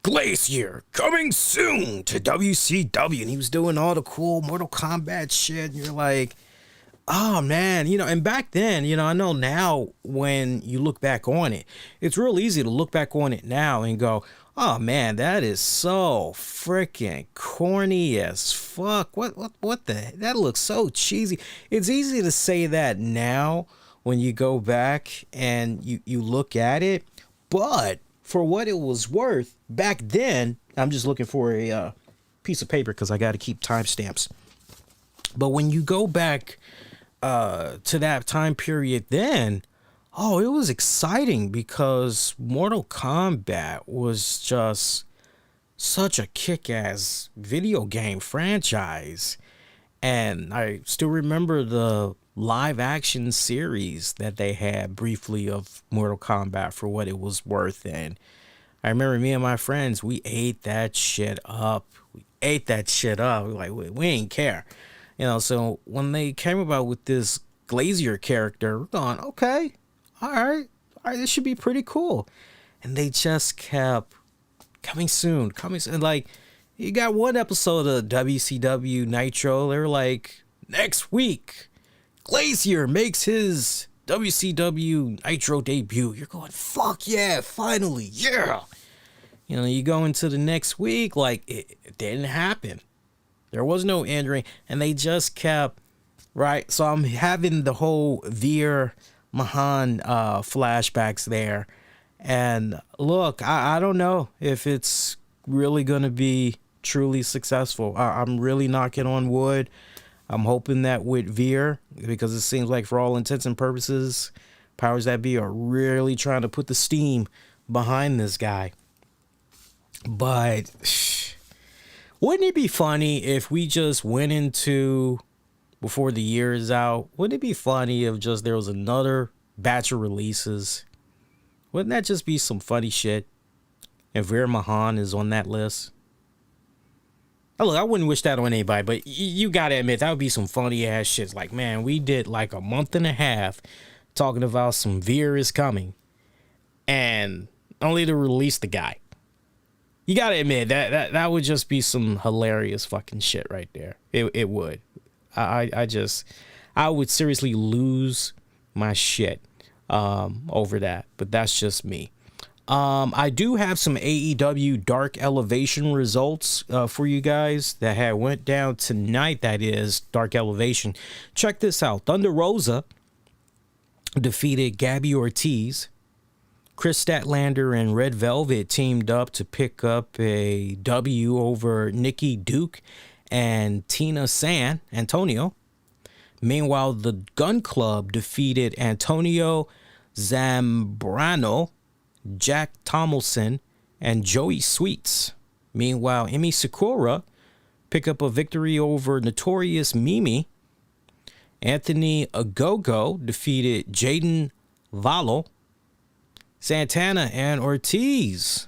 Glazier coming soon to WCW. And he was doing all the cool Mortal Kombat shit. And you're like, oh man, and back then, I know now when you look back on it, it's real easy to look back on it now and go, oh man, that is so freaking corny as fuck. What that looks so cheesy. It's easy to say that now when you go back and you look at it, but for what it was worth back then, I'm just looking for a piece of paper because I got to keep timestamps. But when you go back to that time period then, oh, it was exciting because Mortal Kombat was just such a kick-ass video game franchise. And I still remember the live-action series that they had briefly of Mortal Kombat for what it was worth. And I remember me and my friends, we ate that shit up. We like, we ain't care. So when they came about with this Glazier character, we're going, okay, all right, this should be pretty cool. And they just kept coming soon. Like, you got one episode of WCW Nitro. They're like, next week, Glazier makes his WCW Nitro debut. You're going, fuck yeah, finally, yeah. You go into the next week, like, it didn't happen. There was no injury, and they just kept, right? So I'm having the whole Veer Mahan flashbacks there. And look, I don't know if it's really going to be truly successful. I'm really knocking on wood. I'm hoping that with Veer, because it seems like for all intents and purposes, powers that be are really trying to put the steam behind this guy. But wouldn't it be funny if we just went into, before the year is out, wouldn't it be funny if just there was another batch of releases? Wouldn't that just be some funny shit if Veer Mahan is on that list? Oh, look, I wouldn't wish that on anybody, but you gotta admit, that would be some funny ass shit. Like, man, we did like a month and a half talking about some Veer is coming, and only to release the guy. You gotta admit that would just be some hilarious fucking shit right there. It would. I would seriously lose my shit over that, but that's just me. I do have some AEW Dark Elevation results for you guys that went down tonight. That is Dark Elevation. Check this out. Thunder Rosa defeated Gabby Ortiz. Chris Statlander and Red Velvet teamed up to pick up a W over Nikki Duke and Tina San Antonio. Meanwhile, the Gun Club defeated Antonio Zambrano, Jack Tomlinson, and Joey Sweets. Meanwhile, Emi Sakura picked up a victory over Notorious Mimi. Anthony Ogogo defeated Jaden Valo. Santana and Ortiz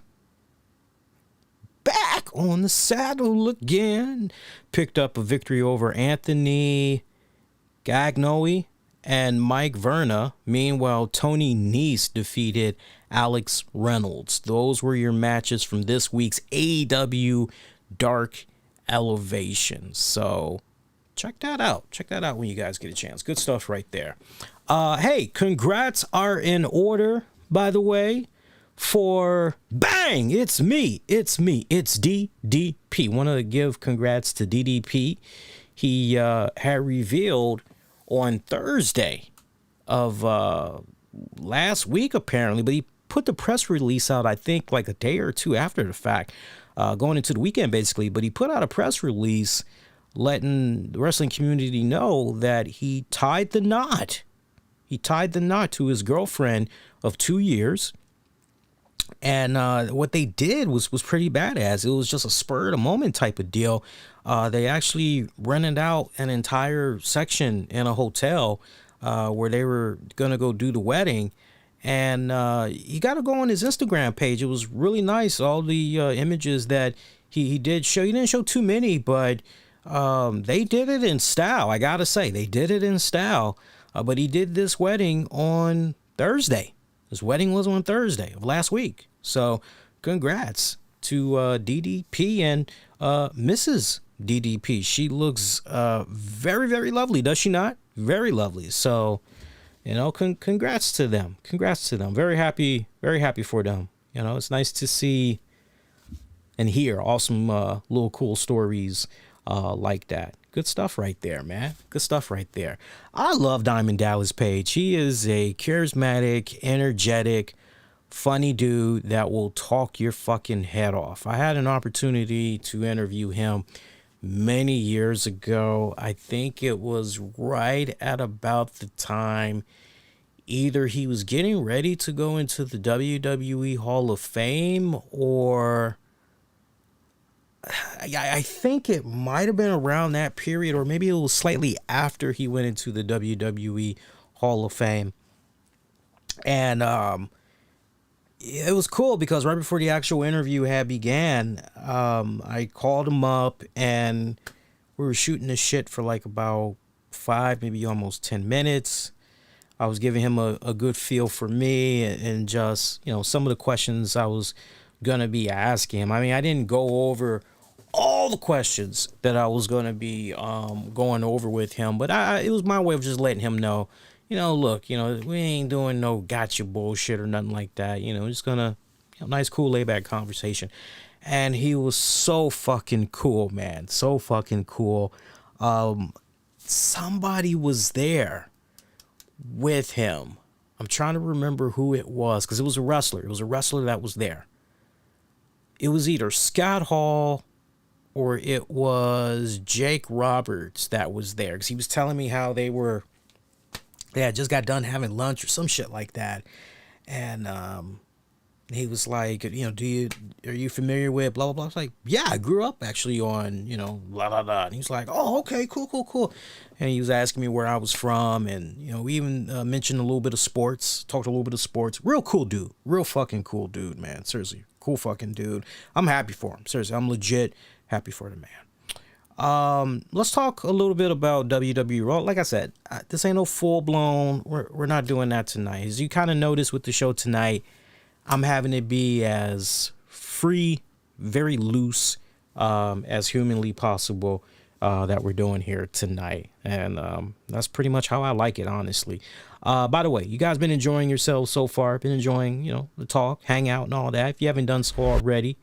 back on the saddle again. Picked up a victory over Anthony Gagnoe and Mike Verna. Meanwhile, Tony Nese defeated Alex Reynolds. Those were your matches from this week's AEW Dark Elevation. So check that out. Check that out when you guys get a chance. Good stuff right there. Hey, congrats are in order, by the way, for bang, it's me, it's DDP. Want to give congrats to DDP. He had revealed on Thursday of last week, apparently, but he put the press release out, I think, like a day or two after the fact, going into the weekend, basically. But he put out a press release letting the wrestling community know that he tied the knot. He tied the knot to his girlfriend of 2 years. And what they did was pretty badass. It was just a spur of the moment type of deal. They actually rented out an entire section in a hotel where they were going to go do the wedding. And you got to go on his Instagram page. It was really nice. All the images that he did show. He didn't show too many, but they did it in style. I got to say, they did it in style. But he did this wedding on Thursday. His wedding was on Thursday of last week. So congrats to DDP and Mrs. DDP. She looks very, very lovely, does she not? Very lovely. So, you know, congrats to them. Congrats to them. Very happy for them. You know, it's nice to see and hear awesome little cool stories like that. Good stuff right there, man. Good stuff right there. I love Diamond Dallas Page. He is a charismatic, energetic, funny dude that will talk your fucking head off. I had an opportunity to interview him many years ago. I think it was right at about the time either he was getting ready to go into the WWE Hall of Fame, or I think it might have been around that period, or maybe it was slightly after he went into the WWE Hall of Fame. And it was cool because right before the actual interview had began, I called him up and we were shooting this shit for like about 5, maybe almost 10 minutes. I was giving him a good feel for me and just, you know, some of the questions I was going to be asking him. I mean, I didn't go over all the questions that I was going to be going over with him, but it was my way of just letting him know, you know, look, you know, we ain't doing no gotcha bullshit or nothing like that. You know, just gonna, you know, nice, cool, laid back conversation. And he was so fucking cool, man. So fucking cool. Somebody was there with him. I'm trying to remember who it was because it was a wrestler. It was a wrestler that was there. It was either Scott Hall or it was Jake Roberts that was there, because he was telling me how they had just got done having lunch or some shit like that. And he was like, you know, are you familiar with blah, blah, blah? I was like, yeah, I grew up actually on, you know, blah, blah, blah. And he was like, oh, okay, cool. And he was asking me where I was from. And, you know, we even mentioned a little bit of sports, talked a little bit of sports. Real cool dude. Real fucking cool dude, man. Seriously. Cool fucking dude. I'm happy for him. Seriously, I'm legit happy for the man. Let's talk a little bit about WWE RAW. Like I said, this ain't no full-blown, we're not doing that tonight. As you kind of noticed with the show tonight, I'm having it be as free, very loose as humanly possible that we're doing here tonight. And that's pretty much how I like it, honestly. By the way, you guys been enjoying yourselves so far. Been enjoying, you know, the talk, hang out and all that. If you haven't done so already,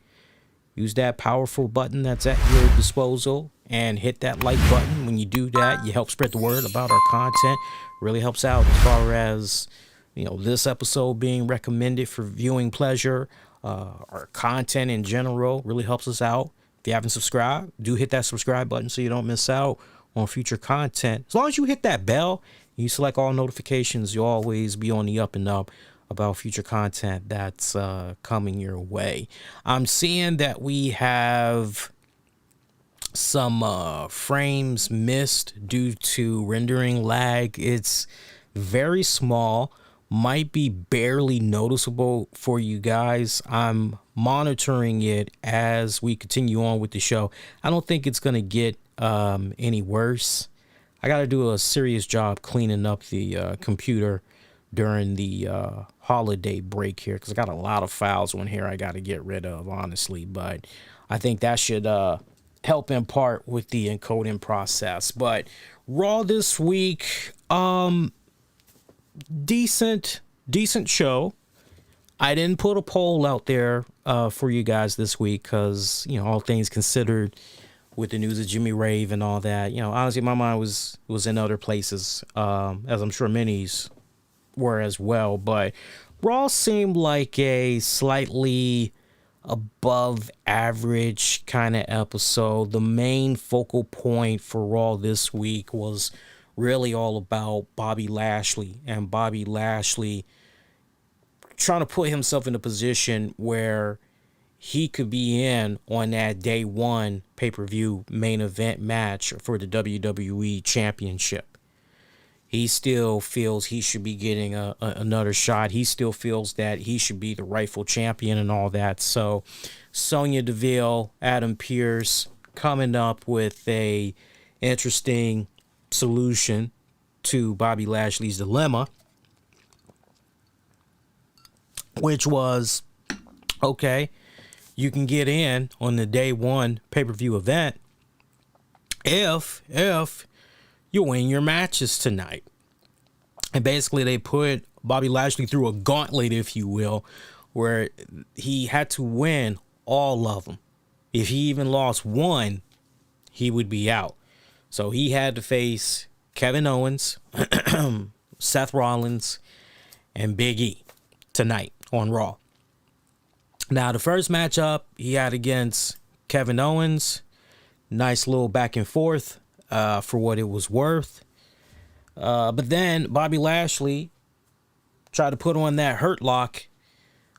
use that powerful button that's at your disposal and hit that like button. When you do that, you help spread the word about our content. Really helps out as far as, you know, this episode being recommended for viewing pleasure. Our content in general really helps us out. If you haven't subscribed, do hit that subscribe button so you don't miss out on future content. As long as you hit that bell, you select all notifications, you'll always be on the up and up about future content that's coming your way. I'm seeing that we have some frames missed due to rendering lag. It's very small, might be barely noticeable for you guys. I'm monitoring it as we continue on with the show. I don't think it's going to get any worse. I got to do a serious job cleaning up the computer during the holiday break here, because I got a lot of files on here I got to get rid of, honestly. But I think that should help in part with the encoding process. But Raw this week, decent show. I didn't put a poll out there for you guys this week because, you know, all things considered, with the news of Jimmy Rave and all that, you know, honestly, my mind was in other places, as I'm sure many's were as well. But Raw seemed like a slightly above average kind of episode. The main focal point for Raw this week was really all about Bobby Lashley, and Bobby Lashley trying to put himself in a position where he could be in on that day one pay-per-view main event match for the WWE Championship. He still feels he should be getting another shot. He still feels that he should be the rightful champion and all that. So Sonya Deville, Adam Pearce coming up with a interesting solution to Bobby Lashley's dilemma, which was, okay, you can get in on the day one pay-per-view event if you win your matches tonight. And basically they put Bobby Lashley through a gauntlet, if you will, where he had to win all of them. If he even lost one, he would be out. So he had to face Kevin Owens, Seth Rollins, and Big E tonight on Raw. Now, the first matchup he had against Kevin Owens, nice little back and forth for what it was worth. But then Bobby Lashley tried to put on that hurt lock.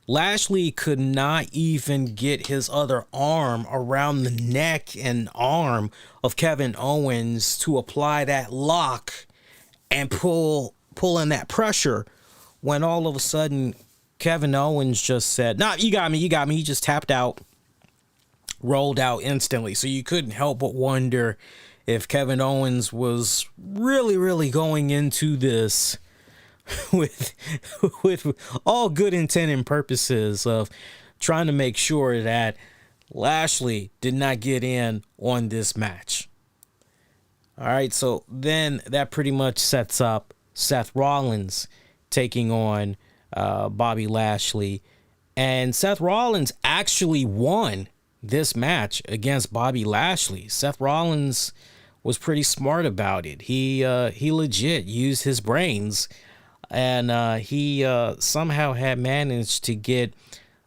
Lashley could not even get his other arm around the neck and arm of Kevin Owens to apply that lock and pull in that pressure, when all of a sudden Kevin Owens just said, "Nah, you got me. He just tapped out, rolled out instantly. So you couldn't help but wonder if Kevin Owens was really going into this with all good intent and purposes of trying to make sure that Lashley did not get in on this match. All right, so then that pretty much sets up Seth Rollins taking on Bobby Lashley. And Seth Rollins actually won this match against Bobby Lashley. Seth Rollins was pretty smart about it. He legit used his brains, and he somehow had managed to get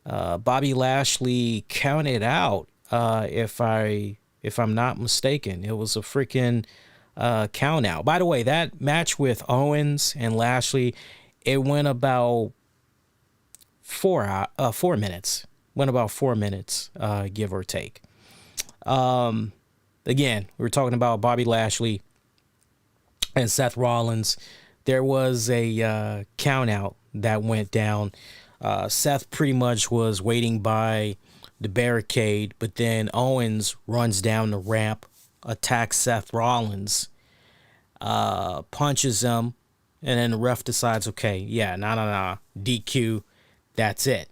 Bobby Lashley counted out. If I'm not mistaken, it was a freaking count out. By the way, that match with Owens and Lashley, it went about 4 minutes. Went about 4 minutes, give or take. Again, we were talking about Bobby Lashley and Seth Rollins. There was a count out that went down. Seth pretty much was waiting by the barricade, but then Owens runs down the ramp, attacks Seth Rollins, punches him, and then the ref decides, okay, yeah, nah, DQ, that's it.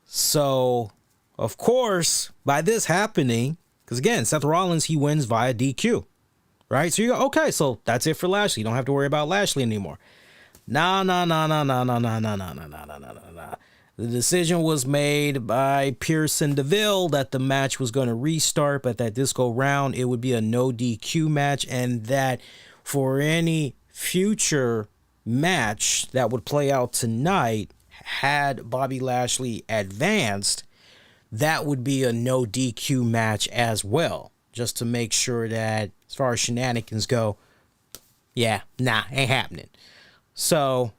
So, of course, by this happening, because again, Seth Rollins, he wins via DQ, right? So you go, okay, so that's it for Lashley. You don't have to worry about Lashley anymore. Nah. The decision was made by Pearce and Deville that the match was going to restart, but that this go round, it would be a no DQ match, and that for any future match that would play out tonight, had Bobby Lashley advanced, that would be a no DQ match as well, just to make sure that as far as shenanigans go, yeah, nah, ain't happening. So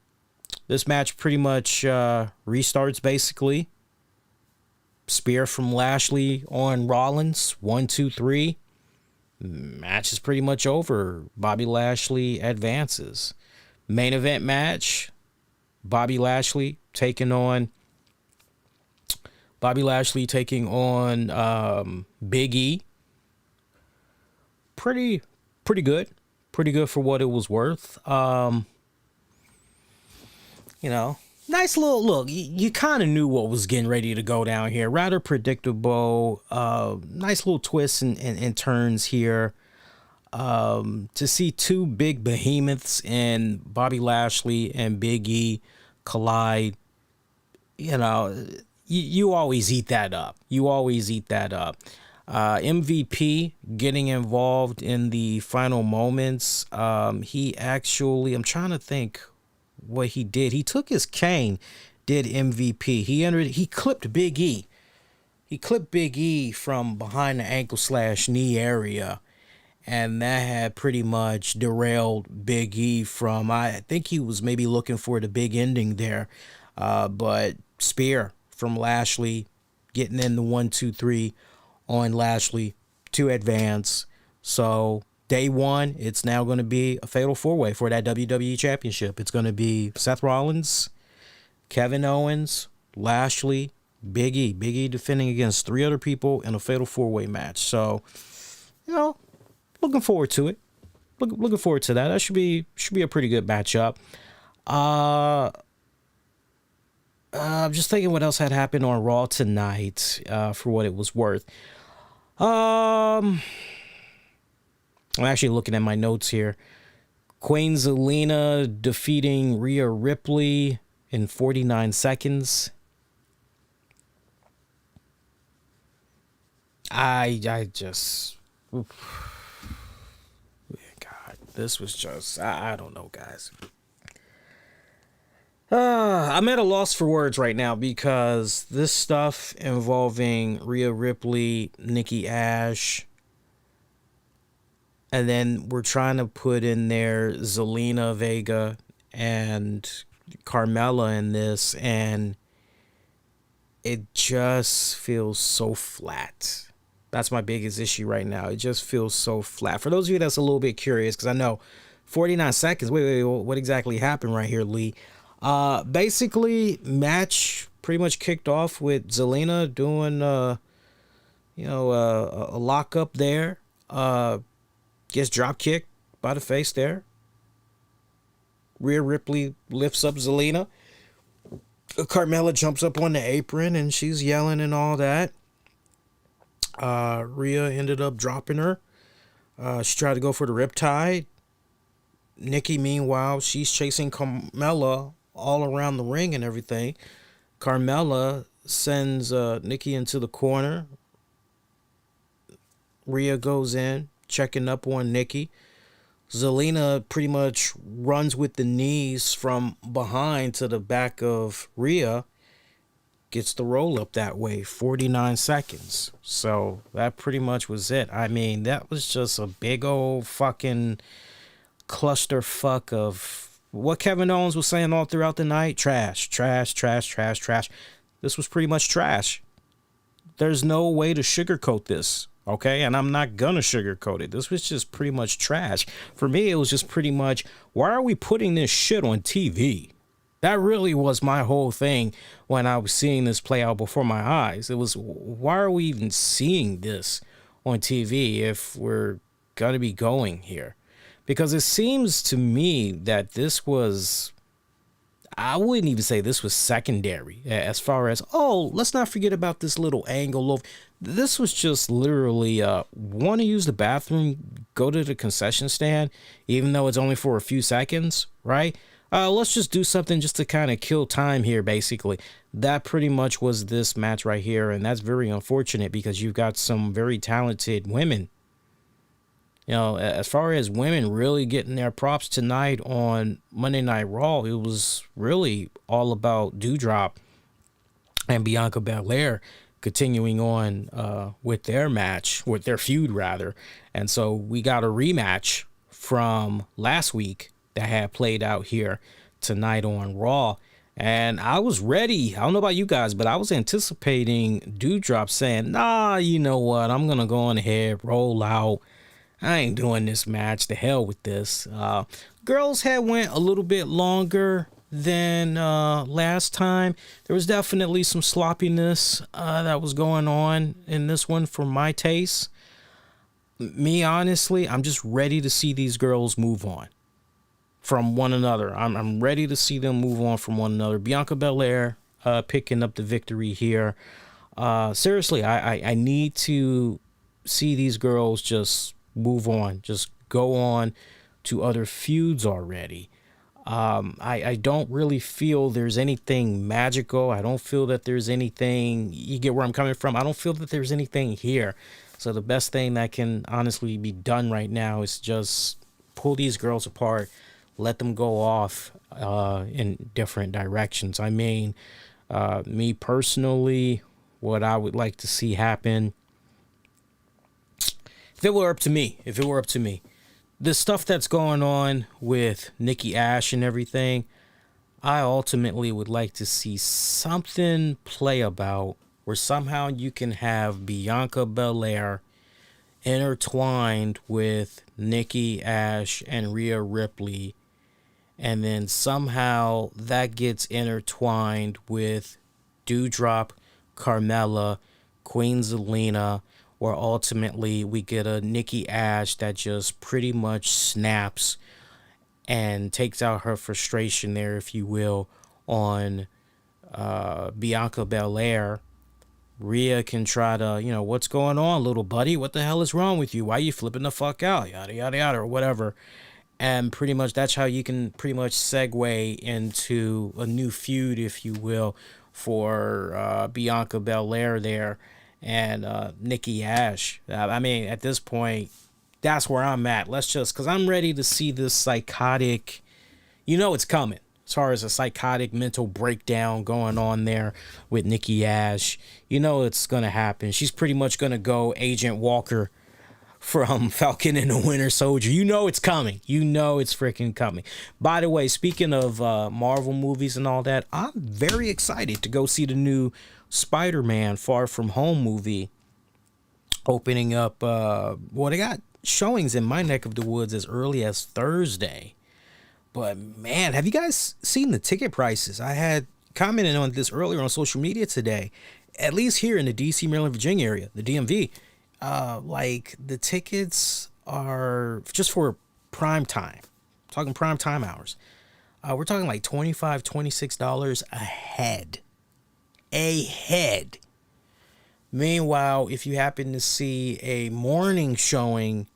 this match pretty much restarts basically. Spear from Lashley on Rollins. 1, 2, 3. Match is pretty much over. Bobby Lashley advances. Main event match. Bobby Lashley taking on Big E. Pretty good. Pretty good for what it was worth. Nice little look. You kind of knew what was getting ready to go down here. Rather predictable. Nice little twists and turns here. To see two big behemoths in Bobby Lashley and Big E collide, you always eat that up. MVP getting involved in the final moments. He actually, I'm trying to think what he did. He took his cane, did MVP. He clipped Big E. He clipped Big E from behind the ankle/knee area. And that had pretty much derailed Big E from, I think he was maybe looking for the big ending there. But Spear from Lashley getting in the 1, 2, 3 on Lashley to advance. So day one, it's now going to be a fatal four-way for that WWE Championship. It's going to be Seth Rollins, Kevin Owens, Lashley, Big E. Big E defending against 3 other people in a fatal four-way match. So, looking forward to it. Looking forward to that. That should be a pretty good matchup. I'm just thinking what else had happened on Raw tonight, for what it was worth. I'm actually looking at my notes here. Queen Zelina defeating Rhea Ripley in 49 seconds. I just... Oof. God, this was just... I don't know, guys. I'm at a loss for words right now because this stuff involving Rhea Ripley, Nikki Ash, and then we're trying to put in there Zelina Vega and Carmella in this, and it just feels so flat. That's my biggest issue right now. It just feels so flat. For those of you that's a little bit curious, because I know 49 seconds. Wait, what exactly happened right here, Lee? Basically, match pretty much kicked off with Zelina doing, a lockup there. Gets drop kicked by the face there. Rhea Ripley lifts up Zelina. Carmella jumps up on the apron and she's yelling and all that. Rhea ended up dropping her. She tried to go for the riptide. Nikki, meanwhile, she's chasing Carmella all around the ring and everything. Carmella sends Nikki into the corner. Rhea goes in, checking up on Nikki. Zelina pretty much runs with the knees from behind to the back of Rhea. Gets the roll up that way, 49 seconds. So that pretty much was it. I mean, that was just a big old fucking clusterfuck of what Kevin Owens was saying all throughout the night. Trash. This was pretty much trash. There's no way to sugarcoat this, okay? And I'm not gonna sugarcoat it. This was just pretty much trash. For me, it was just pretty much, why are we putting this shit on TV? That really was my whole thing when I was seeing this play out before my eyes. It was, why are we even seeing this on TV if we're gonna be going here? Because it seems to me that this was, I wouldn't even say this was secondary as far as, let's not forget about this little angle of, this was just literally, want to use the bathroom, go to the concession stand, even though it's only for a few seconds, right? Let's just do something just to kind of kill time here, basically. That pretty much was this match right here, and that's very unfortunate because you've got some very talented women. As far as women really getting their props tonight on Monday Night Raw, it was really all about Doudrop and Bianca Belair continuing on with their match, with their feud rather. And so we got a rematch from last week that had played out here tonight on Raw. And I was ready. I don't know about you guys, but I was anticipating Dewdrop saying, nah, you know what? I'm going to go on ahead, roll out. I ain't doing this match. The hell with this. Girls had went a little bit longer than last time. There was definitely some sloppiness that was going on in this one for my taste. Me, honestly, I'm just ready to see these girls move on from one another. I'm ready to see them move on from one another. Bianca Belair picking up the victory here. Seriously, I need to see these girls just move on, just go on to other feuds already. I don't really feel there's anything magical. I don't feel that there's anything, you get where I'm coming from. I don't feel that there's anything here. So the best thing that can honestly be done right now is just pull these girls apart, let them go off in different directions. I mean, me personally, what I would like to see happen, if it were up to me, the stuff that's going on with Nikki Ash and everything, I ultimately would like to see something play about where somehow you can have Bianca Belair intertwined with Nikki Ash and Rhea Ripley, and then somehow that gets intertwined with Doudrop, Carmella, Queen Zelina, where ultimately we get a Nikki Ash that just pretty much snaps and takes out her frustration there, if you will, on Bianca Belair. Rhea can try to, what's going on, little buddy? What the hell is wrong with you? Why are you flipping the fuck out? Yada, yada, yada, or whatever. And pretty much that's how you can pretty much segue into a new feud, if you will, for Bianca Belair there and Nikki Ash. I mean, at this point, that's where I'm at. Because I'm ready to see this psychotic, it's coming. As far as a psychotic mental breakdown going on there with Nikki Ash, it's going to happen. She's pretty much going to go Agent Walker from Falcon and the Winter Soldier. It's coming. It's freaking coming. By the way, speaking of Marvel movies and all that, I'm very excited to go see the new Spider-Man Far From Home movie opening up. They got showings in my neck of the woods as early as Thursday. But man, have you guys seen the ticket prices? I had commented on this earlier on social media today. At least here in the DC, Maryland, Virginia area, the DMV, the tickets are just for prime time. I'm talking prime time hours. We're talking like $25, $26 a head. Meanwhile, if you happen to see a morning showing,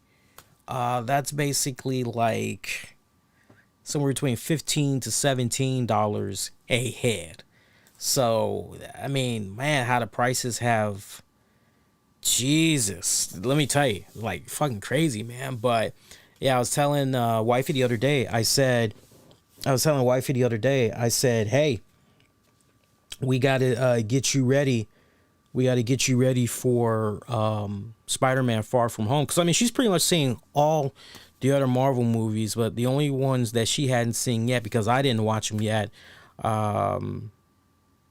that's basically like somewhere between $15 to $17 a head. So, I mean, man, how the prices have, Jesus, let me tell you, like fucking crazy, man. But yeah, I was telling wifey the other day, I said, hey, we got to get you ready. We got to get you ready for Spider-Man Far From Home. Because, I mean, she's pretty much seen all the other Marvel movies, but the only ones that she hadn't seen yet, because I didn't watch them yet,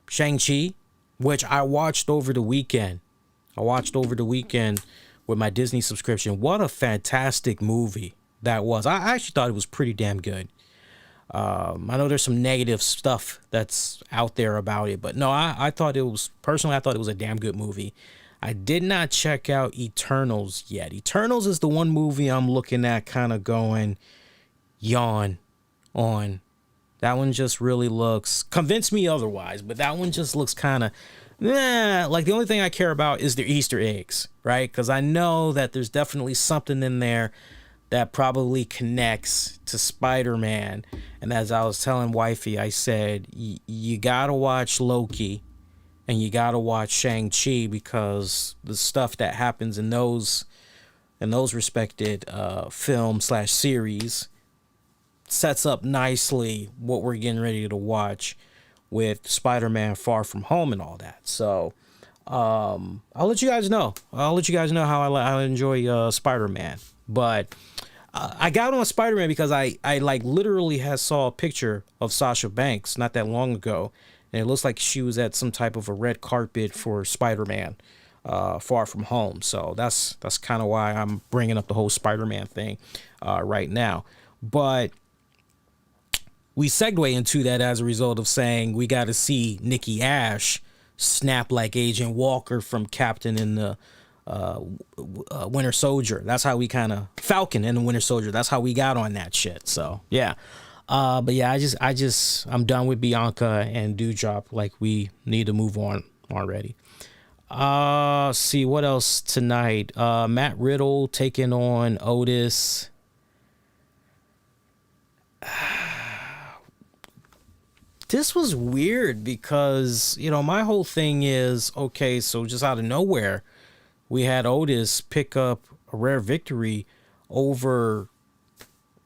Shang-Chi, which I watched over the weekend. With my Disney subscription. What a fantastic movie that was. I actually thought it was pretty damn good. I know there's some negative stuff that's out there about it, but no, I thought it was a damn good movie. I did not check out Eternals yet. Eternals is the one movie I'm looking at kind of going yawn on. That one just really looks, convince me otherwise, but that one just looks kind of, like the only thing I care about is the Easter eggs, right? Because I know that there's definitely something in there that probably connects to Spider-Man. And as I was telling wifey, I said, you gotta watch Loki and you gotta watch Shang-Chi, because the stuff that happens in those respected film/series sets up nicely what we're getting ready to watch with Spider-Man Far From Home and all that. So I'll let you guys know. I'll let you guys know how I enjoy Spider-Man. But I got on Spider-Man because I like literally saw a picture of Sasha Banks not that long ago, and it looks like she was at some type of a red carpet for Spider-Man, Far From Home. So that's kind of why I'm bringing up the whole Spider-Man thing right now. But we segue into that as a result of saying we got to see Nikki Ash snap like Agent Walker from Captain in the Winter Soldier. That's how we kind of Falcon in the Winter Soldier. That's how we got on that shit. So yeah, but yeah, I'm done with Bianca and Doudrop. Like, we need to move on already. See what else tonight. Matt Riddle taking on Otis. This was weird because, my whole thing is, okay, so just out of nowhere, we had Otis pick up a rare victory over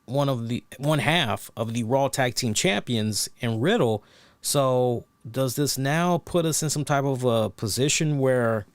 one half of the Raw Tag Team Champions in Riddle. So does this now put us in some type of a position where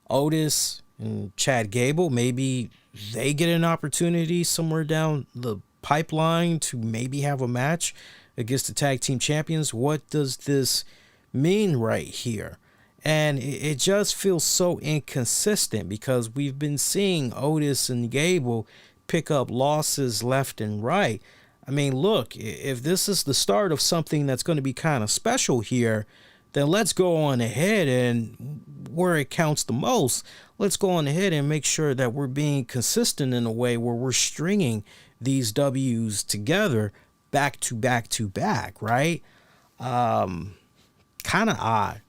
Otis and Chad Gable, maybe they get an opportunity somewhere down the pipeline to maybe have a match against the tag team champions? What does this mean right here? And it just feels so inconsistent because we've been seeing Otis and Gable pick up losses left and right. I mean, look, if this is the start of something that's going to be kind of special here, then let's go on ahead and where it counts the most, let's go on ahead and make sure that we're being consistent in a way where we're stringing these W's together back to back to back, right? Kind of odd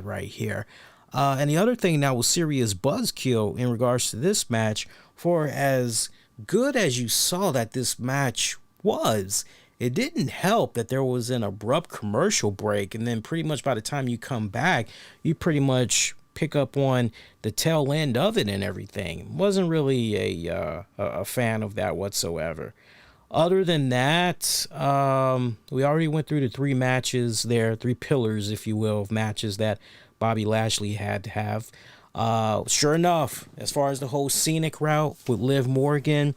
right here. And the other thing that was serious buzzkill in regards to this match, for as good as you saw that this match was, it didn't help that there was an abrupt commercial break, and then pretty much by the time you come back, you pretty much pick up on the tail end of it and everything. Wasn't really a fan of that whatsoever. Other than that, we already went through the three matches there, three pillars, if you will, of matches that Bobby Lashley had to have. Sure enough, as far as the whole scenic route with Liv Morgan,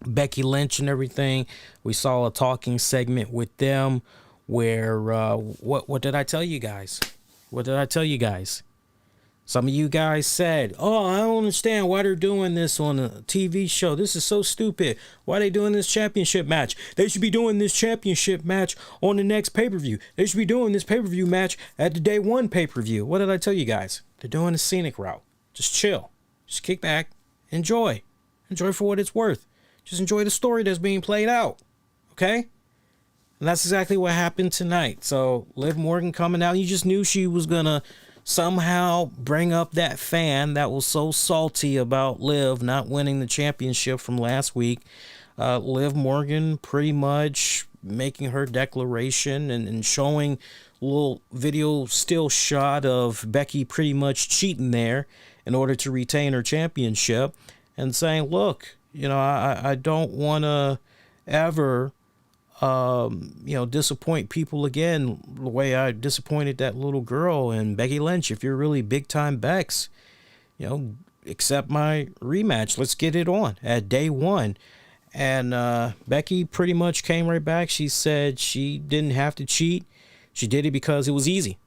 Becky Lynch and everything, we saw a talking segment with them where, what did I tell you guys? Some of you guys said, oh, I don't understand why they're doing this on a TV show. This is so stupid. Why are they doing this championship match? They should be doing this championship match on the next pay-per-view. They should be doing this pay-per-view match at the day one pay-per-view. What did I tell you guys? They're doing the scenic route. Just chill. Just kick back. Enjoy. Enjoy for what it's worth. Just enjoy the story that's being played out. Okay? And that's exactly what happened tonight. So Liv Morgan coming out. You just knew she was going to somehow bring up that fan that was so salty about Liv not winning the championship from last week. Liv Morgan pretty much making her declaration and showing a little video still shot of Becky pretty much cheating there in order to retain her championship, and saying, look, I don't want to ever disappoint people again the way I disappointed that little girl. And Becky Lynch, if you're really big time Bex, accept my rematch. Let's get it on at day one. And Becky pretty much came right back. She said she didn't have to cheat. She did it because it was easy.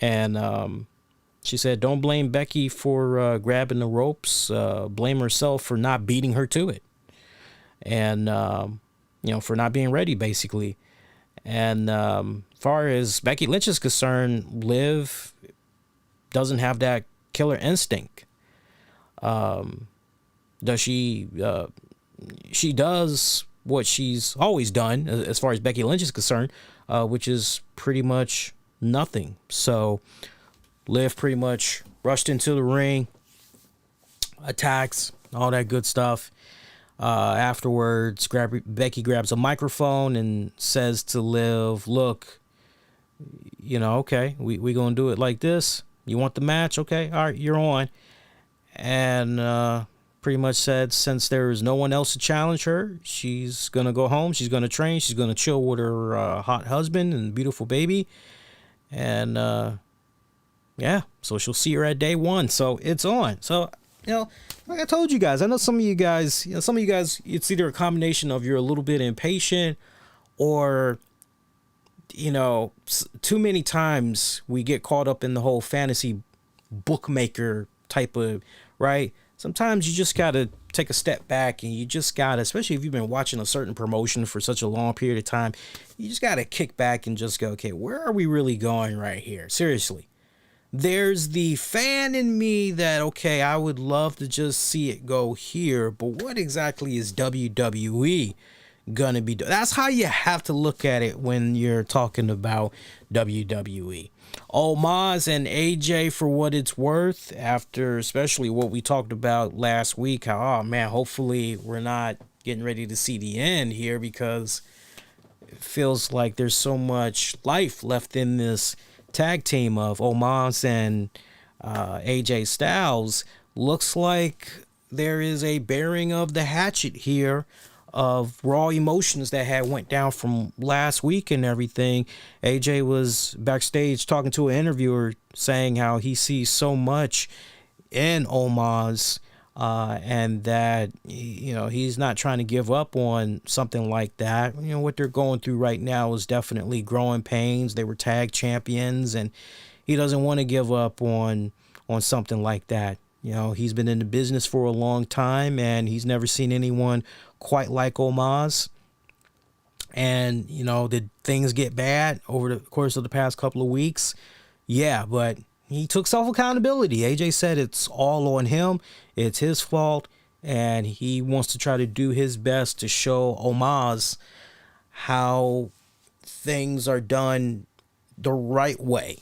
And she said, don't blame Becky for grabbing the ropes. Blame herself for not beating her to it. And for not being ready, basically. And far as Becky Lynch is concerned, Liv doesn't have that killer instinct. Does she? She does what she's always done, as far as Becky Lynch is concerned, which is pretty much nothing. So Liv pretty much rushed into the ring, attacks, all that good stuff. Afterwards, Becky grabs a microphone and says to Liv, look, okay, we gonna do it like this. You want the match? Okay, all right, you're on. And pretty much said, since there's no one else to challenge her, she's gonna go home, she's gonna train, she's gonna chill with her hot husband and beautiful baby. And Yeah, so she'll see her at day one. So it's on. So, like I told you guys, I know some of you guys, it's either a combination of you're a little bit impatient or, too many times we get caught up in the whole fantasy bookmaker type of, right? Sometimes you just got to take a step back and you just got to, especially if you've been watching a certain promotion for such a long period of time, you just got to kick back and just go, okay, where are we really going right here? Seriously. There's the fan in me that, okay, I would love to just see it go here, but what exactly is WWE gonna be doing? That's how you have to look at it when you're talking about WWE. Omos and AJ, for what it's worth, after especially what we talked about last week, how, oh man, hopefully we're not getting ready to see the end here, because it feels like there's so much life left in this tag team of Omos and AJ Styles. Looks like there is a bearing of the hatchet here of raw emotions that had went down from last week and everything. AJ was backstage talking to an interviewer saying how he sees so much in Omos, and that, he's not trying to give up on something like that. What they're going through right now is definitely growing pains. They were tag champions, and he doesn't want to give up on something like that. He's been in the business for a long time, and he's never seen anyone quite like Omos. And, did things get bad over the course of the past couple of weeks? Yeah, but he took self-accountability. AJ said it's all on him. It's his fault. And he wants to try to do his best to show Omos how things are done the right way,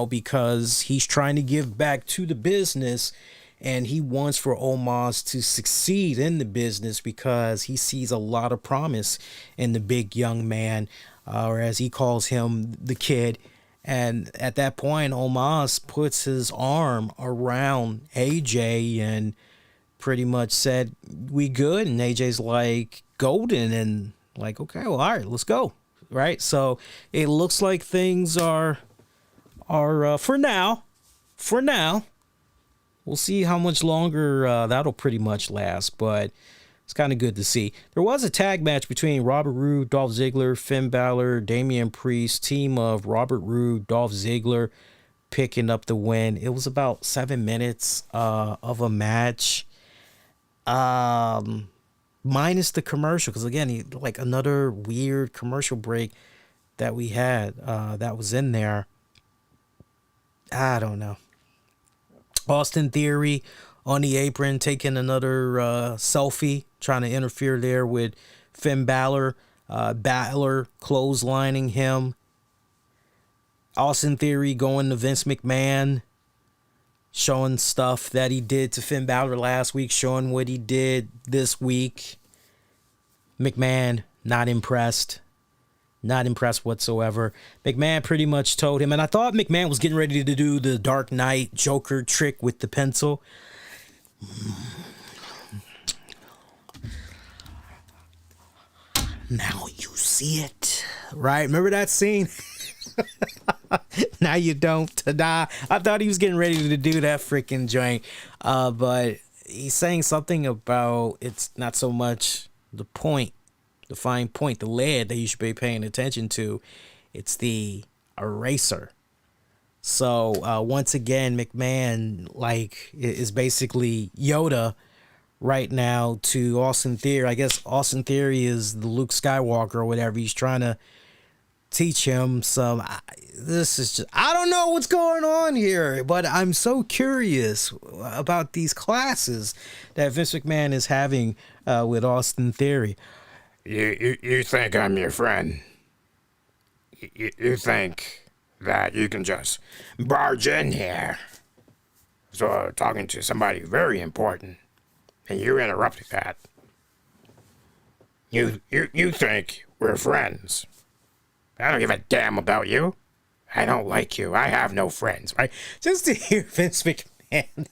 because he's trying to give back to the business, and he wants for Omos to succeed in the business because he sees a lot of promise in the big young man, or as he calls him, the kid. And at that point, Omos puts his arm around AJ and pretty much said, we good? And AJ's like, golden, and like, okay, well, all right, let's go. Right? So it looks like things are for now. We'll see how much longer that'll pretty much last, but it's kind of good to see. There was a tag match between Robert Roode, Dolph Ziggler, Finn Balor, Damian Priest, team of Robert Roode, Dolph Ziggler picking up the win. It was about 7 minutes of a match, minus the commercial, because again, like another weird commercial break that we had that was in there. I don't know. Austin Theory on the apron taking another selfie, trying to interfere there with Finn Balor. Balor clotheslining him. Austin Theory going to Vince McMahon, showing stuff that he did to Finn Balor last week, showing what he did this week. McMahon not impressed. Not impressed whatsoever. McMahon pretty much told him, and I thought McMahon was getting ready to do the Dark Knight Joker trick with the pencil. Now you see it. Right? Remember that scene? Now you don't. Ta-da. I thought he was getting ready to do that freaking joint. But he's saying something about it's not so much the point, the fine point, the lead that you should be paying attention to. It's the eraser. So once again, McMahon is basically Yoda right now to Austin Theory. I guess Austin Theory is the Luke Skywalker or whatever. He's trying to teach him some. This is just, I don't know what's going on here, but I'm so curious about these classes that Vince McMahon is having with Austin Theory. You think I'm your friend? You think that you can just barge in here, so talking to somebody very important, and you interrupted that? You think we're friends? I don't give a damn about you. I don't like you. I have no friends, right? Just to hear Vince McMahon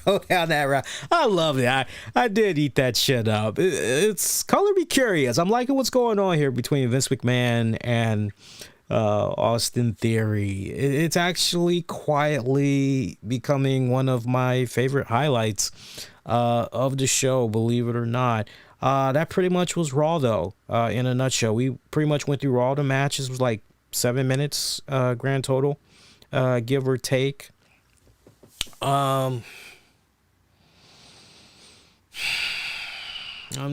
go down that route. I love it. I did eat that shit up. It's color me curious. I'm liking what's going on here between Vince McMahon and Austin Theory. It's actually quietly becoming one of my favorite highlights of the show, believe it or not. That pretty much was Raw, though, in a nutshell. We pretty much went through all the matches. It was like 7 minutes grand total, give or take. I'm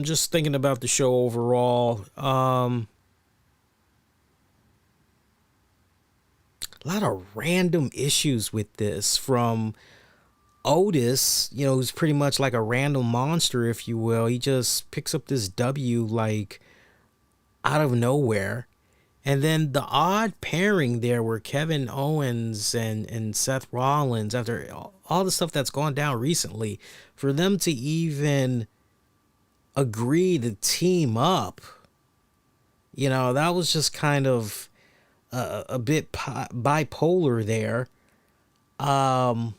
just thinking about the show overall. A lot of random issues with this from Otis, who's pretty much like a random monster, if you will. He just picks up this W like out of nowhere. And then the odd pairing there were Kevin Owens and Seth Rollins, after all the stuff that's gone down recently, for them to even agree to team up, that was just kind of a bit bipolar there. That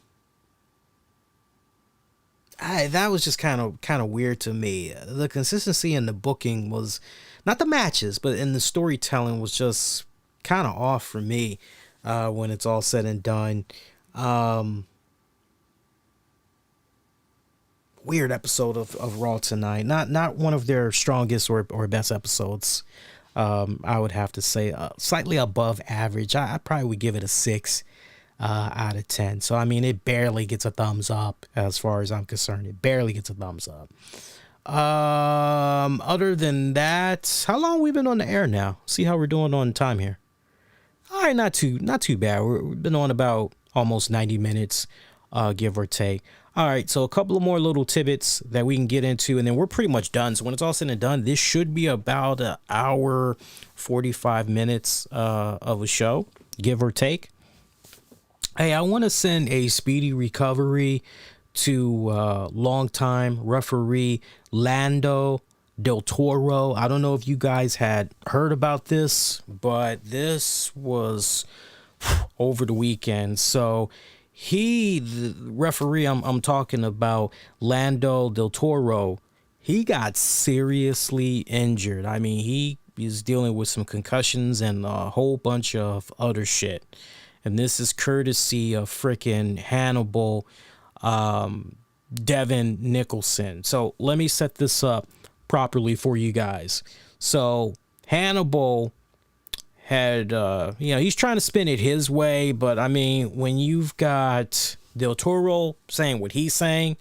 was just kind of weird to me. The consistency in the booking was, not the matches, but in the storytelling, was just kind of off for me when it's all said and done. Weird episode of Raw tonight. Not one of their strongest or best episodes. I would have to say slightly above average. I probably would give it a 6 out of 10. So, I mean, it barely gets a thumbs up as far as I'm concerned. It barely gets a thumbs up. Other than that, how long we been on the air now? See how we're doing on time here. All right, not too bad. We've been on about almost 90 minutes, give or take. All right, so a couple of more little tidbits that we can get into, and then we're pretty much done. So when it's all said and done, this should be about an hour, 45 minutes of a show, give or take. Hey, I want to send a speedy recovery to longtime referee Lando Deltoro. I don't know if you guys had heard about this, but this was over the weekend. So the referee I'm talking about, Lando Deltoro, he got seriously injured. I mean, he is dealing with some concussions and a whole bunch of other shit. And this is courtesy of freaking Hannibal, Devine Nicholson. So let me set this up properly for you guys. So Hannibal had, he's trying to spin it his way, but I mean, when you've got Del Toro saying what he's saying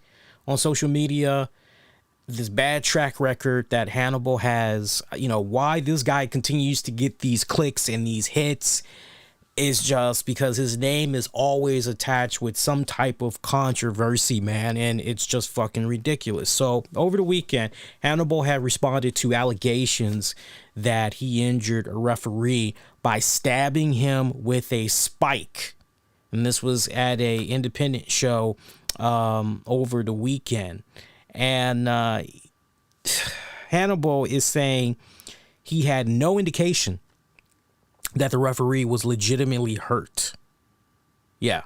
on social media, this bad track record that Hannibal has, why this guy continues to get these clicks and these hits is just because his name is always attached with some type of controversy, man, and it's just fucking ridiculous. So over the weekend, Hannibal had responded to allegations that he injured a referee by stabbing him with a spike, and this was at a independent show over the weekend. And Hannibal is saying he had no indication that the referee was legitimately hurt. Yeah.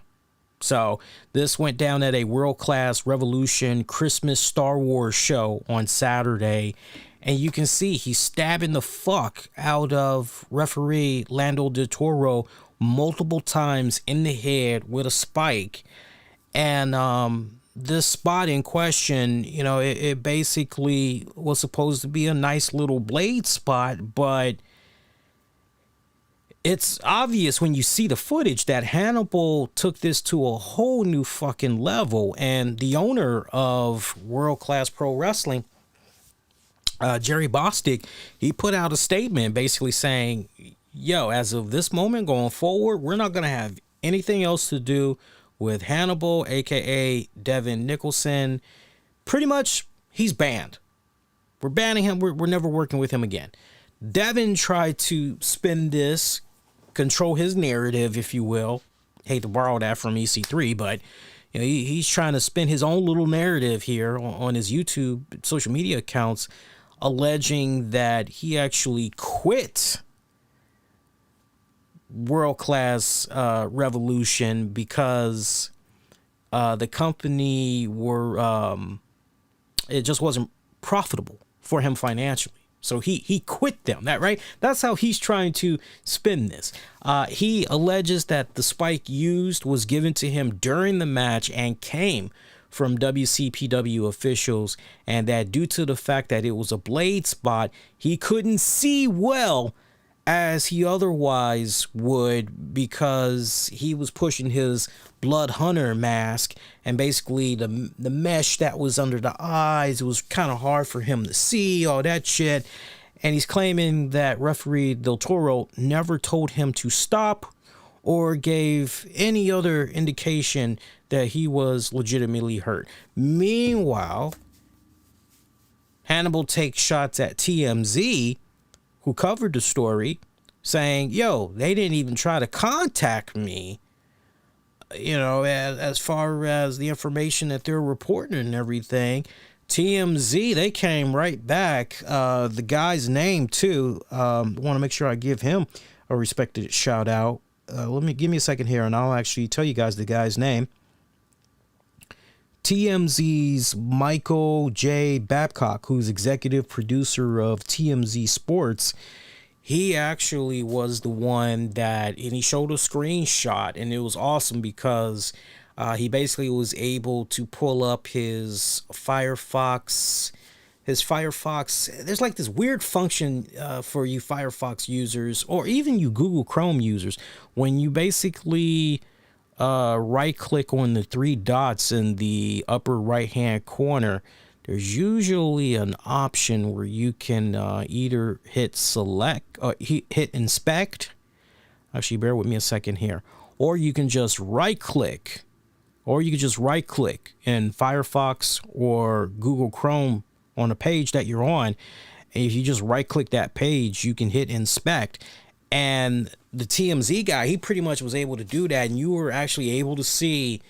So this went down at a World Class Revolution Christmas Star Wars show on Saturday. And you can see he's stabbing the fuck out of referee Lando Deltoro multiple times in the head with a spike. And this spot in question, it basically was supposed to be a nice little blade spot, but it's obvious when you see the footage that Hannibal took this to a whole new fucking level. And the owner of World Class Pro Wrestling, Jerry Bostic, he put out a statement basically saying, yo, as of this moment going forward, we're not going to have anything else to do with Hannibal, aka Devine Nicholson. Pretty much, he's banned. We're banning him. We're never working with him again. Devin tried to spin this, control his narrative, if you will. Hate to borrow that from EC3, but he's trying to spin his own little narrative here on his YouTube social media accounts, alleging that he actually quit World Class Revolution because the company it just wasn't profitable for him financially. So he quit them. That right? That's how he's trying to spin this. He alleges that the spike used was given to him during the match and came from WCPW officials, and that due to the fact that it was a blade spot, he couldn't see well as he otherwise would because he was pushing his Blood Hunter mask, and basically the mesh that was under the eyes, it was kind of hard for him to see all that shit. And he's claiming that referee Del Toro never told him to stop or gave any other indication that he was legitimately hurt. Meanwhile, Hannibal takes shots at TMZ, who covered the story, saying, yo, they didn't even try to contact me. You know, as far as the information that they're reporting and everything, TMZ, they came right back. The guy's name, too, want to make sure I give him a respected shout out. Give me a second here, and I'll actually tell you guys the guy's name. TMZ's Michael J. Babcock, who's executive producer of TMZ Sports, he actually was the one that, and he showed a screenshot, and it was awesome because he basically was able to pull up his Firefox. There's like this weird function for you Firefox users, or even you Google Chrome users, when you basically right click on the three dots in the upper right hand corner. There's usually an option where you can either hit select or hit inspect. Actually, bear with me a second here. Or you can just right click. in Firefox or Google Chrome on a page that you're on. And if you just right click that page, you can hit inspect. And the TMZ guy, he pretty much was able to do that. And you were actually able to see,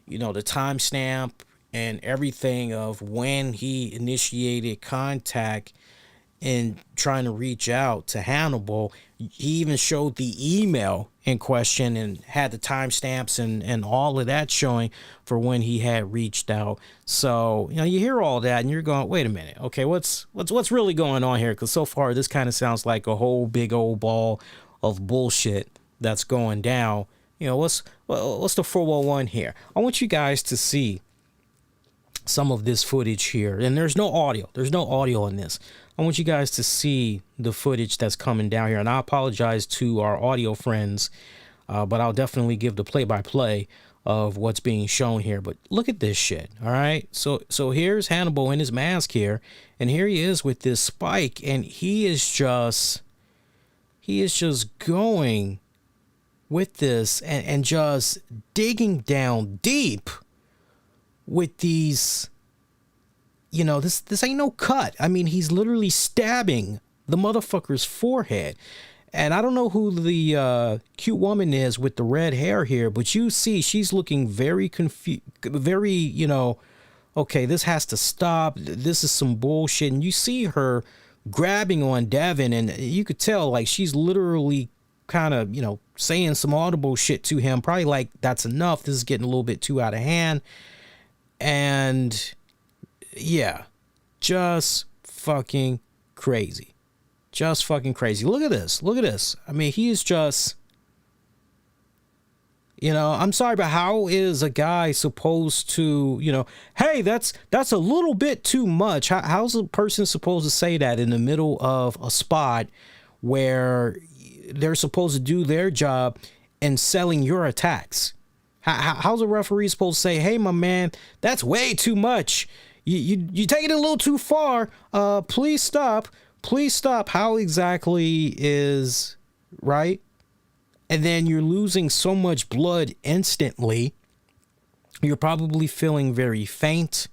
the timestamp and everything of when he initiated contact and trying to reach out to Hannibal. He even showed the email in question and had the timestamps and all of that showing for when he had reached out. So, you hear all that and you're going, wait a minute. Okay, what's really going on here? Because so far this kind of sounds like a whole big old ball of bullshit that's going down. What's the 411 here? I want you guys to see some of this footage here, and there's no audio in this. I want you guys to see the footage that's coming down here, and I apologize to our audio friends, but I'll definitely give the play-by-play of what's being shown here. But look at this shit. All right, so here's Hannibal in his mask here, and here he is with this spike, and he is just going with this and just digging down deep with these, this ain't no cut. I mean, he's literally stabbing the motherfucker's forehead. And I don't know who the cute woman is with the red hair here, but you see she's looking very confused, very, okay, this has to stop. This is some bullshit. And you see her grabbing on Devin, and you could tell like she's literally kind of, saying some audible shit to him. Probably like, that's enough. This is getting a little bit too out of hand. And yeah, just fucking crazy. Look at this. I mean, he is just, I'm sorry, but how is a guy supposed to, hey, that's a little bit too much. How's a person supposed to say that in the middle of a spot where they're supposed to do their job and selling your attacks? How's a referee supposed to say, hey, my man, that's way too much. You take it a little too far. Please stop. How exactly is right? And then you're losing so much blood instantly. You're probably feeling very faint,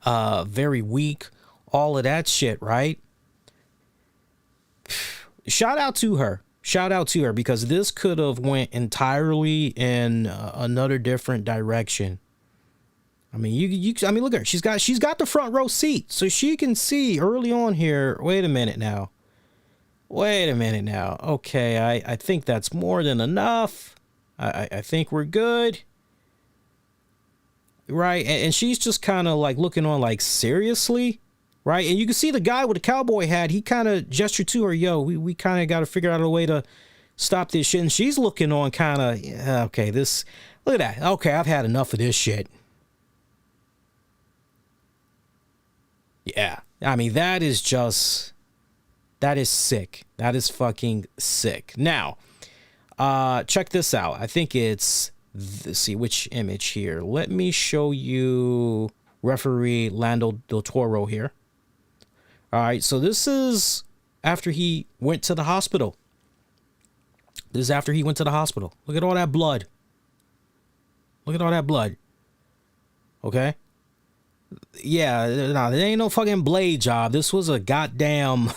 very weak, all of that shit, right? Shout out to her because this could have went entirely in another different direction. I mean, I mean, look at her. She's got the front row seat, so she can see early on here. Wait a minute now. Okay, I think that's more than enough. I think we're good. Right, and she's just kind of like looking on like, seriously? right? And you can see the guy with the cowboy hat, he kind of gestured to her, yo, we kind of got to figure out a way to stop this shit. And she's looking on kind of, yeah, okay, this, look at that. Okay, I've had enough of this shit. Yeah, I mean, that is sick. That is fucking sick. Now, check this out. I think it's, let's see which image here. Let me show you referee Lando Deltoro here. All right, so this is after he went to the hospital. This is after he went to the hospital. Look at all that blood. Look at all that blood. Okay. Yeah, no, there ain't no fucking blade job. This was a goddamn.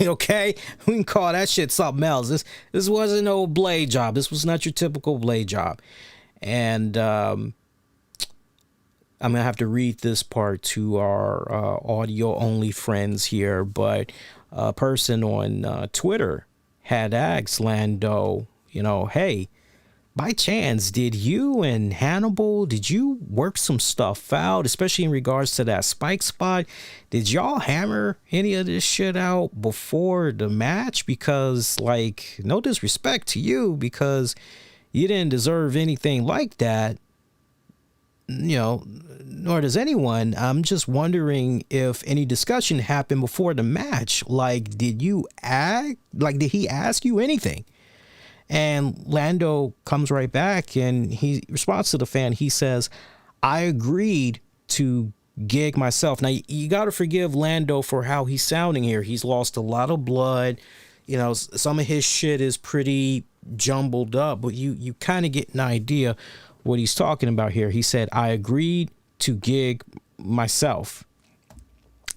Okay, we can call that shit something else. This wasn't no blade job. This was not your typical blade job. And I'm gonna have to read this part to our audio only friends here. But a person on Twitter had asked Lando, you know, hey, by chance, did you and Hannibal, did you work some stuff out, especially in regards to that spike spot? Did y'all hammer any of this shit out before the match? Because, like, no disrespect to you, because you didn't deserve anything like that, you know, nor does anyone. I'm just wondering if any discussion happened before the match. Like, did he ask you anything? And Lando comes right back and he responds to the fan. He says, I agreed to gig myself. Now, you got to forgive Lando for how he's sounding here. He's lost a lot of blood. You know, some of his shit is pretty jumbled up, but you kind of get an idea what he's talking about here. He said, I agreed to gig myself.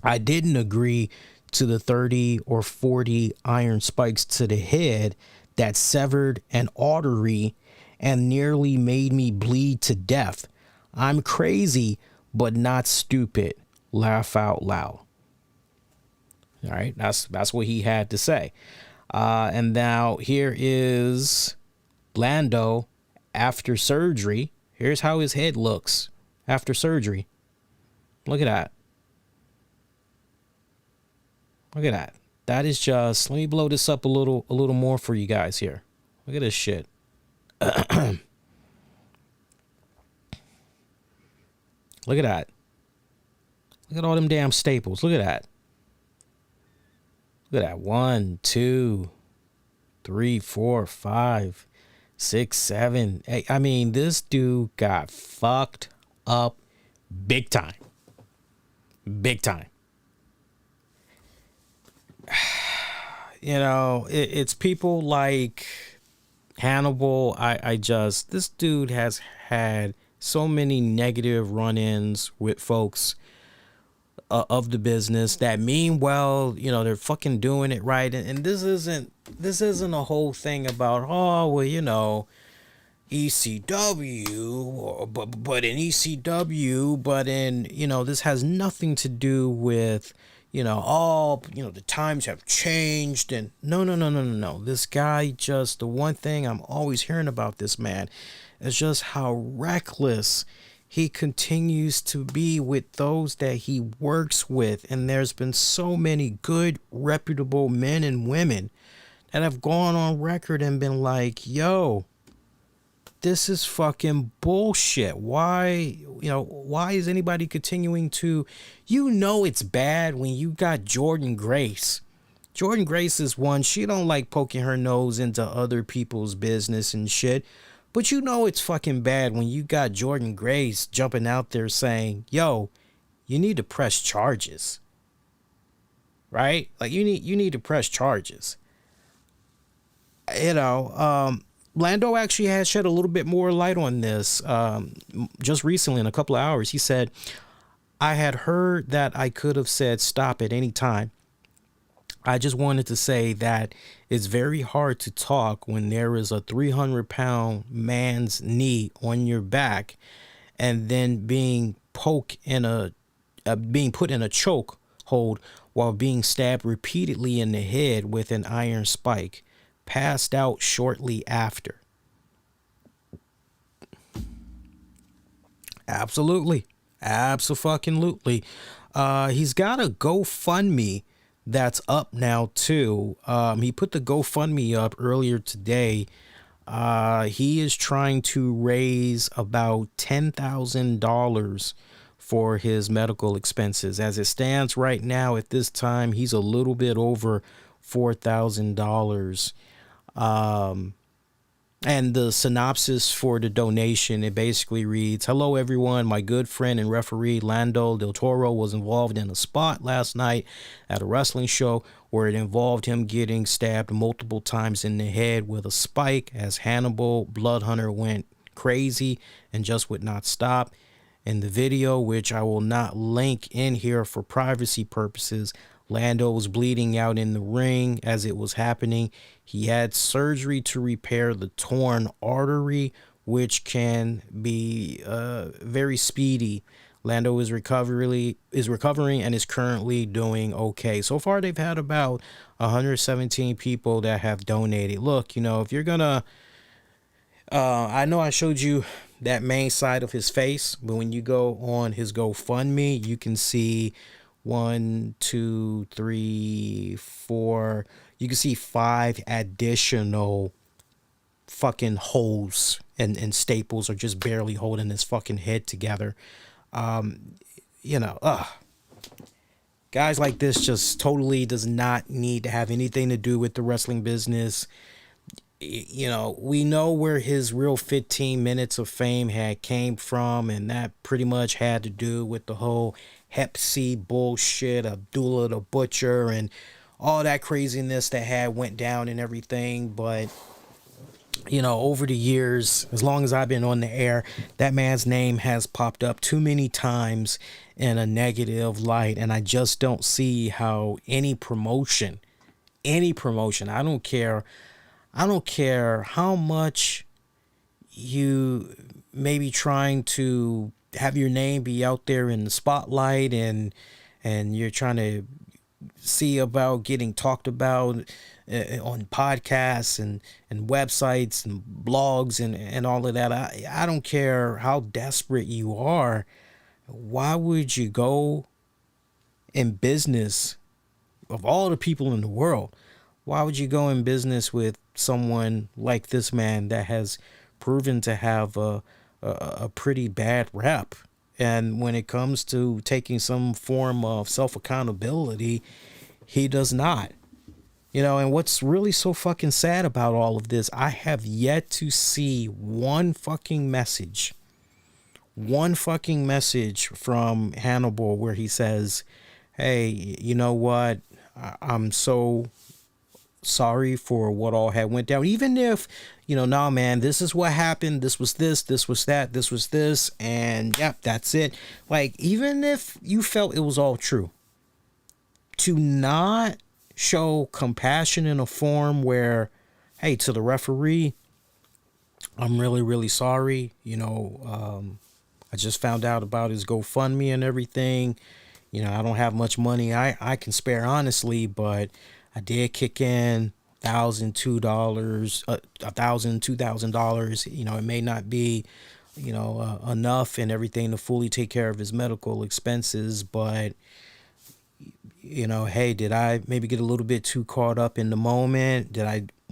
I didn't agree to the 30 or 40 iron spikes to the head that severed an artery and nearly made me bleed to death. I'm crazy, but not stupid. Laugh out loud. All right, that's what he had to say. And now here is Lando after surgery. Here's how his head looks after surgery. Look at that. Look at that. That is just, let me blow this up a little more for you guys here. Look at this shit. Look at that. Look at all them damn staples. Look at that. Look at that. 1, 2, 3, 4, 5, 6, 7, 8. I mean, this dude got fucked up big time. Big time. You know, it's people like Hannibal. This dude has had so many negative run-ins with folks of the business that mean well, you know, they're fucking doing it right. And this isn't a whole thing about, oh, well, you know, ECW, but in ECW, but in, you know, this has nothing to do with, you know, all, you know, the times have changed. And no. This guy, just the one thing I'm always hearing about this man is just how reckless he continues to be with those that he works with. And there's been so many good, reputable men and women that have gone on record and been like, yo, this is fucking bullshit. Why is anybody continuing to, you know, it's bad when you got Jordynne Grace. Jordynne Grace is one, she don't like poking her nose into other people's business and shit. But you know it's fucking bad when you got Jordynne Grace jumping out there saying, yo, you need to press charges. Right? Like you need to press charges. You know, Lando actually has shed a little bit more light on this just recently in a couple of hours. He said, I had heard that I could have said stop at any time. I just wanted to say that it's very hard to talk when there is a 300-pound man's knee on your back and then being put in a choke hold while being stabbed repeatedly in the head with an iron spike. Passed out shortly after. Absolutely. Abso-fucking-lutely. He's got a GoFundMe that's up now too. He put the GoFundMe up earlier today. He is trying to raise about $10,000 for his medical expenses. As it stands right now at this time, he's a little bit over $4,000. And the synopsis for the donation, it basically reads, "Hello everyone, my good friend and referee Lando Deltoro was involved in a spot last night at a wrestling show where it involved him getting stabbed multiple times in the head with a spike as Hannibal Bloodhunter went crazy and just would not stop. In the video, which I will not link in here for privacy purposes, Lando was bleeding out in the ring as it was happening. He had surgery to repair the torn artery, which can be very speedy. Lando is recovering and is currently doing okay." So far, they've had about 117 people that have donated. Look, if you're gonna, I know I showed you that main side of his face, but when you go on his GoFundMe, you can see 1, 2, 3, 4. You can see 5 additional fucking holes and staples are just barely holding his fucking head together. Guys like this just totally does not need to have anything to do with the wrestling business. We know where his real 15 minutes of fame had came from, and that pretty much had to do with the whole Hep C bullshit, Abdullah the Butcher, and all that craziness that had went down and everything. But over the years, as long as I've been on the air, that man's name has popped up too many times in a negative light, and I just don't see how any promotion, I don't care how much you may be trying to have your name be out there in the spotlight, and you're trying to see about getting talked about on podcasts and websites and blogs and all of that. I don't care how desperate you are. Why would you go in business, of all the people in the world, why would you go in business with someone like this man that has proven to have a pretty bad rep? And when it comes to taking some form of self-accountability, he does not. And what's really so fucking sad about all of this, I have yet to see one fucking message from Hannibal where he says, "Hey, you know what? I'm so sorry for what all had went down." Even if, nah, man, this is what happened. This was this was that, this was this, and yep, that's it. Like, even if you felt it was all true, to not show compassion in a form where, hey, to the referee, "I'm really, really sorry. I just found out about his GoFundMe and everything. I don't have much money I can spare, honestly, but I did kick in $1,002, $2,000. It may not be, enough and everything to fully take care of his medical expenses, but hey, did I maybe get a little bit too caught up in the moment?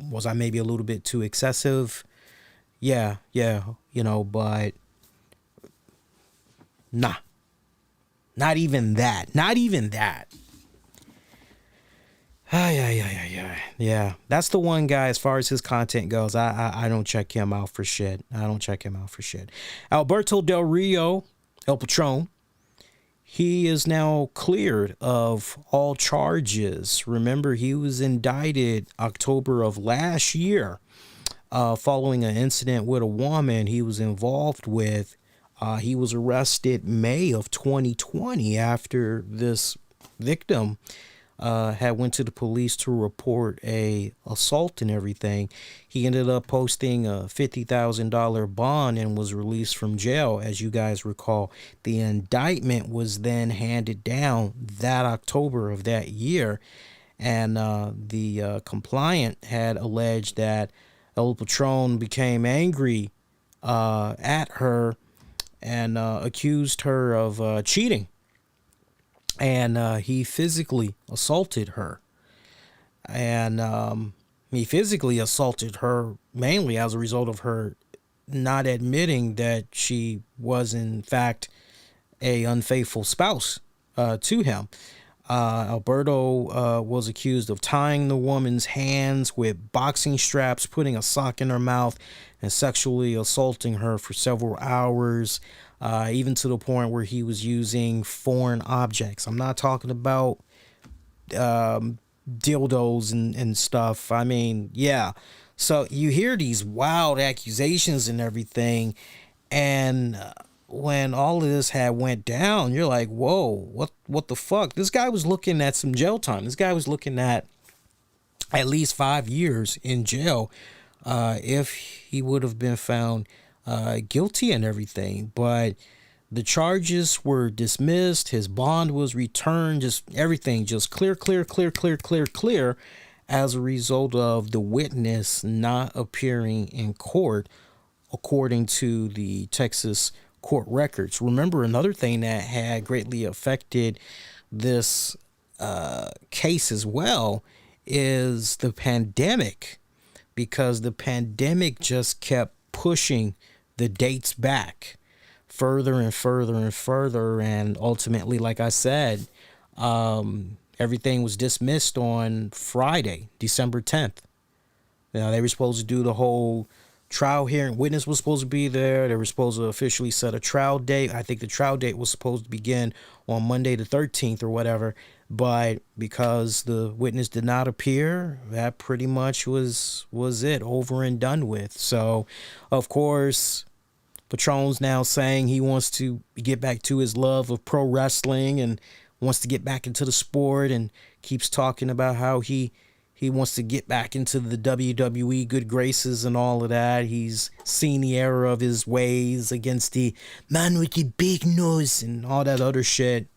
Was I maybe a little bit too excessive? Yeah, but nah, not even that. Yeah. That's the one guy, as far as his content goes, I don't check him out for shit. Alberto Del Rio, El Patron, he is now cleared of all charges. Remember, he was indicted October of last year following an incident with a woman he was involved with. He was arrested May of 2020 after this victim had went to the police to report a assault and everything. He ended up posting a $50,000 bond and was released from jail, as you guys recall. The indictment was then handed down that October of that year, and the complainant had alleged that El Patron became angry at her and accused her of cheating. and he physically assaulted her. And he physically assaulted her mainly as a result of her not admitting that she was in fact a unfaithful spouse to him. Alberto was accused of tying the woman's hands with boxing straps, putting a sock in her mouth, and sexually assaulting her for several hours, even to the point where he was using foreign objects. I'm not talking about dildos and stuff. I mean, yeah. So you hear these wild accusations and everything, and when all of this had went down, you're like, whoa, what the fuck? This guy was looking at some jail time. This guy was looking at least 5 years in jail if he would have been found guilty and everything. But the charges were dismissed. His bond was returned. Just everything just clear as a result of the witness not appearing in court according to the Texas court records. Remember, another thing that had greatly affected this case as well is the pandemic, because the pandemic just kept pushing the dates back further and further and further, and ultimately, like I said, everything was dismissed on Friday, December 10th. You know, they were supposed to do the whole trial hearing. Witness was supposed to be there. They were supposed to officially set a trial date. I think the trial date was supposed to begin on Monday the 13th or whatever. But because the witness did not appear, that pretty much was it, over and done with. So, of course, Patron's now saying he wants to get back to his love of pro wrestling and wants to get back into the sport, and keeps talking about how he wants to get back into the WWE good graces and all of that. He's seen the error of his ways against the man with the big nose and all that other shit.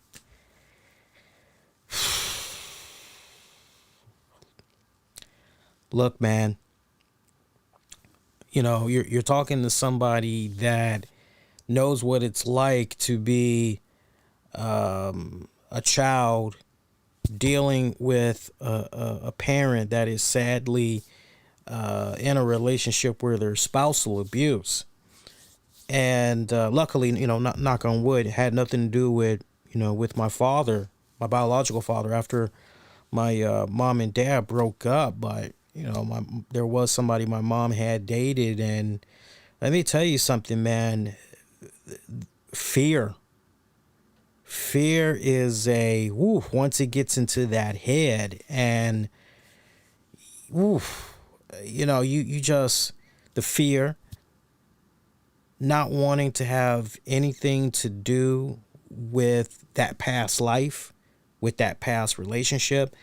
Look, man, you know, you're talking to somebody that knows what it's like to be a child dealing with a parent that is sadly in a relationship where there's spousal abuse. And luckily, you know, knock on wood, it had nothing to do with, you know, with my father, my biological father, after my mom and dad broke up. But, you know, there was somebody my mom had dated. And let me tell you something, man. Fear is once it gets into that head, and you know, you just, the fear, not wanting to have anything to do with that past life, with that past relationship,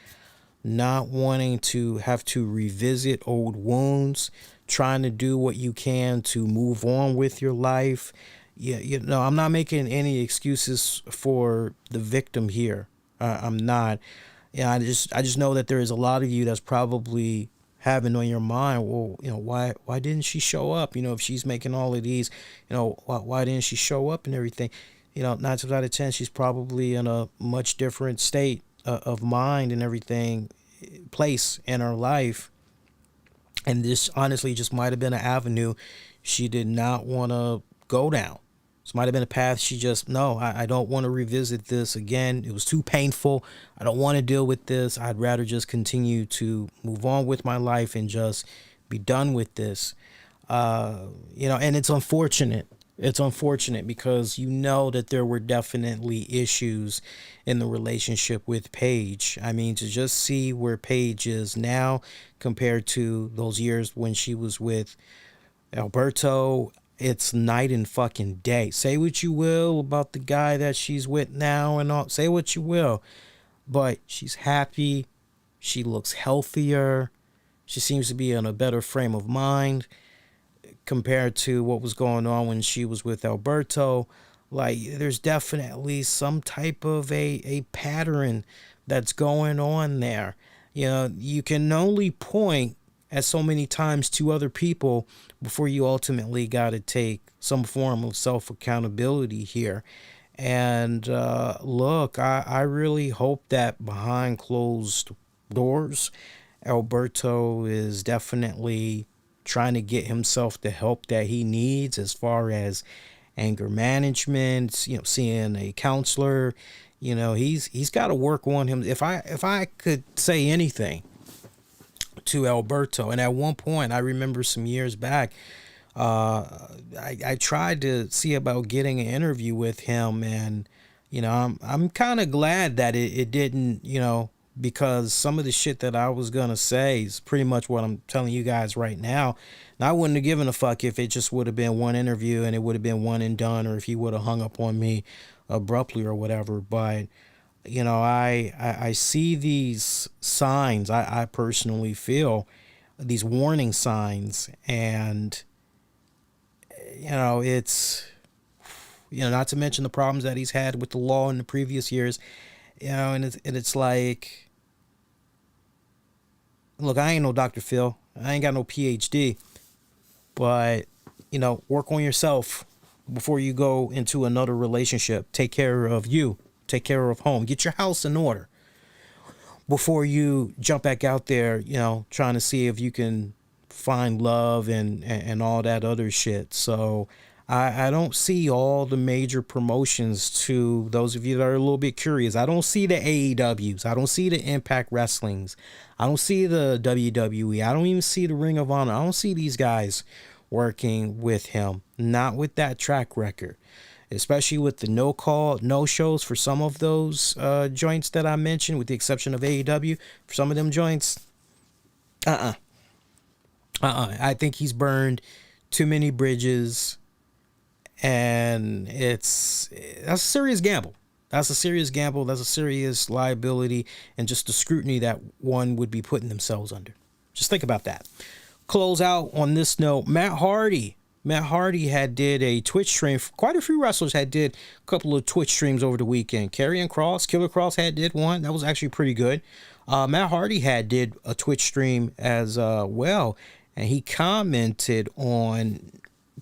not wanting to have to revisit old wounds, trying to do what you can to move on with your life. Yeah, you know, I'm not making any excuses for the victim here. I'm not. Yeah, I just know that there is a lot of you that's probably having on your mind, well, you know, why didn't she show up? You know, if she's making all of these, you know, why didn't she show up and everything? You know, 9 times out of 10, she's probably in a much different state of mind and everything, place in her life. And this honestly just might have been an avenue she did not want to go down. This might have been a path she just, no, I don't want to revisit this again. It was too painful. I don't want to deal with this. I'd rather just continue to move on with my life and just be done with this. You know, and it's unfortunate. It's unfortunate because you know that there were definitely issues in the relationship with Paige. I mean, to just see where Paige is now compared to those years when she was with Alberto, it's night and fucking day. Say what you will about the guy that she's with now and all. Say what you will. But she's happy. She looks healthier. She seems to be in a better frame of mind compared to what was going on when she was with Alberto. Like, there's definitely some type of a pattern that's going on there. You know, you can only point at so many times to other people before you ultimately got to take some form of self-accountability here. And look, I really hope that behind closed doors, Alberto is definitely trying to get himself the help that he needs as far as anger management, seeing a counselor. He's got to work on him. If I could say anything to Alberto, and at one point I remember some years back, I tried to see about getting an interview with him, and I'm kind of glad that it didn't, because some of the shit that I was gonna say is pretty much what I'm telling you guys right now. And I wouldn't have given a fuck if it just would have been one interview and it would have been one and done, or if he would have hung up on me abruptly or whatever. But I see these signs. I personally feel these warning signs, and it's not to mention the problems that he's had with the law in the previous years. And it's like, look, I ain't no Dr. Phil. I ain't got no PhD, but work on yourself before you go into another relationship. Take care of you. Take care of home. Get your house in order before you jump back out there, trying to see if you can find love and all that other shit. So I don't see all the major promotions. To those of you that are a little bit curious, I don't see the AEWs. I don't see the Impact Wrestlings. I don't see the WWE. I don't even see the Ring of Honor. I don't see these guys working with him. Not with that track record. Especially with the no call, no shows for some of those joints that I mentioned, with the exception of AEW. For some of them joints, I think he's burned too many bridges, and that's a serious gamble. That's a serious gamble. That's a serious liability, and just the scrutiny that one would be putting themselves under. Just think about that. Close out on this note. Matt Hardy had did a Twitch stream. Quite a few wrestlers had did a couple of Twitch streams over the weekend. Killer Cross had did one. That was actually pretty good. Matt Hardy had did a Twitch stream as well, and he commented on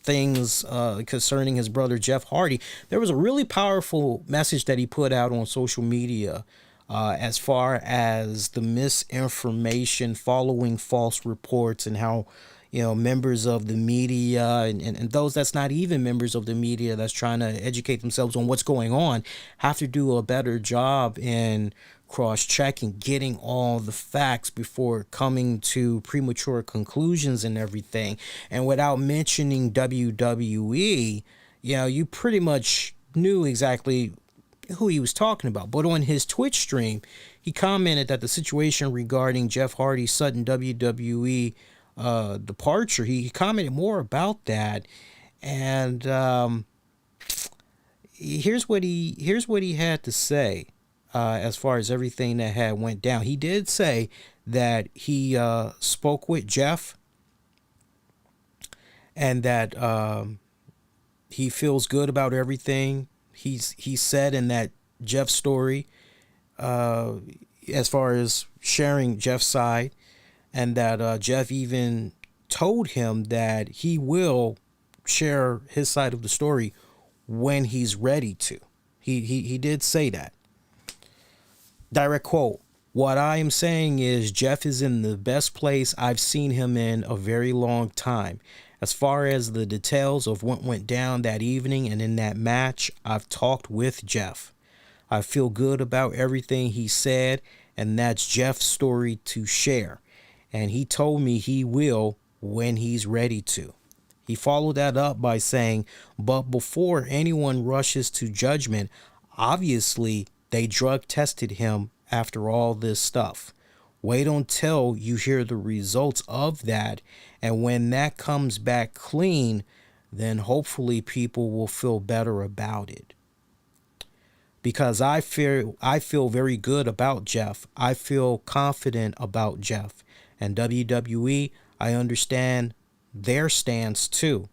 things concerning his brother Jeff Hardy. There was a really powerful message that he put out on social media as far as the misinformation following false reports, and how members of the media and those that's not even members of the media that's trying to educate themselves on what's going on have to do a better job in cross-checking, getting all the facts before coming to premature conclusions and everything. And without mentioning WWE, you pretty much knew exactly who he was talking about. But on his Twitch stream, he commented that the situation regarding Jeff Hardy's sudden WWE departure, he commented more about that, and here's what he had to say as far as everything that had went down. He did say that he spoke with Jeff, and that he feels good about everything. He said in that Jeff story, as far as sharing Jeff's side, and that Jeff even told him that he will share his side of the story when he's ready to. He did say that. Direct quote: "What I am saying is Jeff is in the best place I've seen him in a very long time. As far as the details of what went down that evening and in that match, I've talked with Jeff. I feel good about everything he said, and that's Jeff's story to share. And he told me he will when he's ready to." He followed that up by saying, "But before anyone rushes to judgment, obviously they drug tested him after all this stuff. Wait until you hear the results of that, and when that comes back clean, then hopefully people will feel better about it. Because I feel very good about Jeff. I feel confident about Jeff. And WWE, I understand their stance too.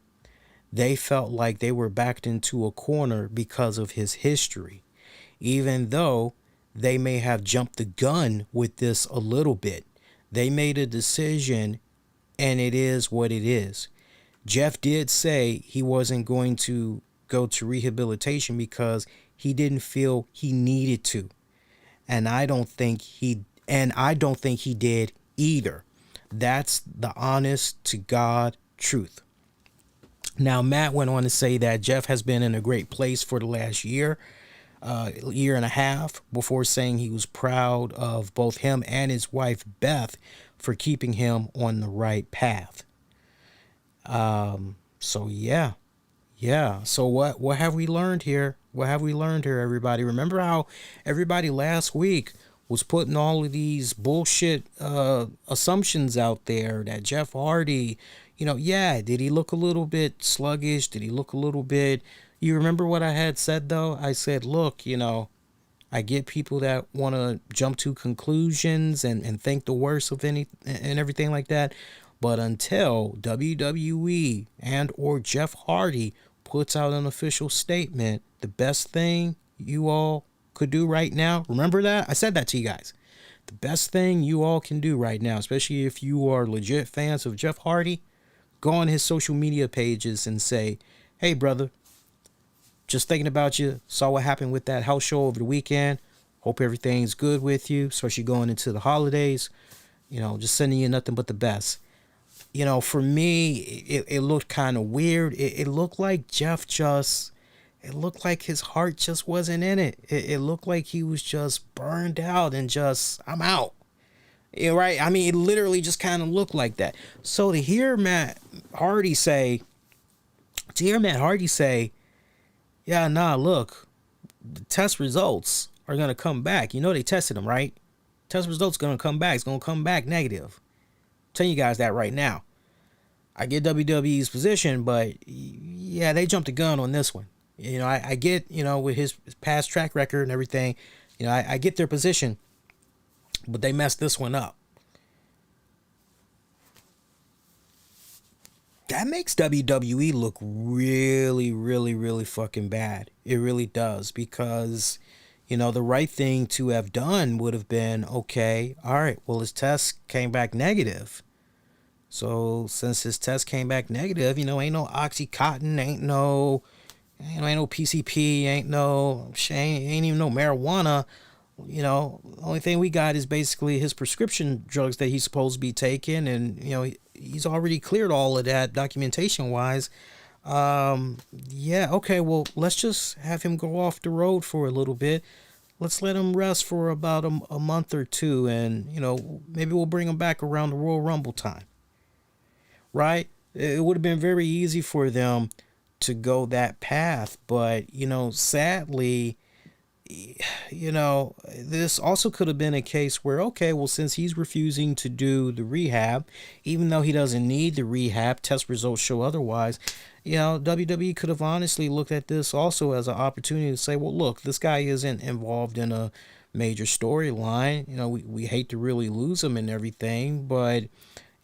They felt like they were backed into a corner because of his history, even though they may have jumped the gun with this a little bit. They made a decision, and it is what it is. Jeff did say he wasn't going to go to rehabilitation because he didn't feel he needed to. And I don't think he did either. That's the honest to God truth. Now, Matt went on to say that Jeff has been in a great place for the last year and a half, before saying he was proud of both him and his wife, Beth, for keeping him on the right path. So yeah. So what have we learned here? What have we learned here, everybody? Remember how everybody last week was putting all of these bullshit assumptions out there that Jeff Hardy, did he look a little bit sluggish? Did he look a little bit... You remember what I had said, though? I said, look, I get people that want to jump to conclusions and think the worst of any and everything like that. But until WWE and or Jeff Hardy puts out an official statement, the best thing you all could do right now, remember that? I said that to you guys. The best thing you all can do right now, especially if you are legit fans of Jeff Hardy, go on his social media pages and say, hey, brother, just thinking about you, saw what happened with that house show over the weekend. Hope everything's good with you, especially going into the holidays. Just sending you nothing but the best. For me, it looked kind of weird. It looked like it looked like his heart just wasn't in it. It looked like he was just burned out and just, I'm out. Yeah, right? I mean, it literally just kind of looked like that. So to hear Matt Hardy say, yeah, nah, look, the test results are going to come back. They tested him, right? Test results going to come back. It's going to come back negative. I'm telling you guys that right now. I get WWE's position, but yeah, they jumped the gun on this one. I get, with his past track record and everything, I get their position, but they messed this one up. That makes WWE look really, really, really fucking bad. It really does, because, the right thing to have done would have been, okay, all right, well, his test came back negative. So since his test came back negative, ain't no Oxycontin, ain't no PCP, ain't even no marijuana. The only thing we got is basically his prescription drugs that he's supposed to be taking, and he's already cleared all of that documentation wise. Okay, well, let's just have him go off the road for a little bit. Let's let him rest for about a month or two, and maybe we'll bring him back around the Royal Rumble time. Right? It would have been very easy for them to go that path, but sadly, this also could have been a case where, okay, well, since he's refusing to do the rehab, even though he doesn't need the rehab, test results show otherwise, WWE could have honestly looked at this also as an opportunity to say, well, look, this guy isn't involved in a major storyline. We hate to really lose him and everything, but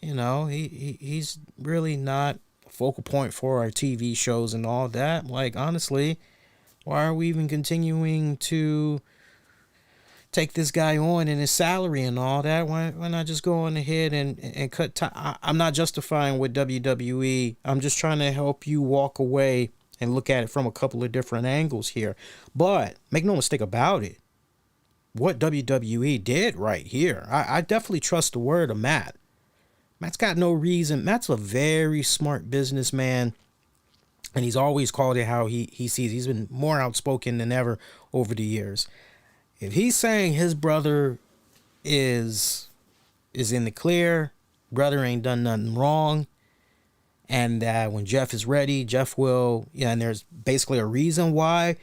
he's really not a focal point for our TV shows and all that. Like, honestly, why are we even continuing to take this guy on and his salary and all that? Why not just go on ahead and cut time? I'm not justifying with WWE. I'm just trying to help you walk away and look at it from a couple of different angles here. But make no mistake about it, what WWE did right here, I definitely trust the word of Matt. Matt's got no reason. Matt's a very smart businessman, and he's always called it how he sees. He's been more outspoken than ever over the years. If he's saying his brother is in the clear, brother ain't done nothing wrong, and that when Jeff is ready, Jeff will, and there's basically a reason why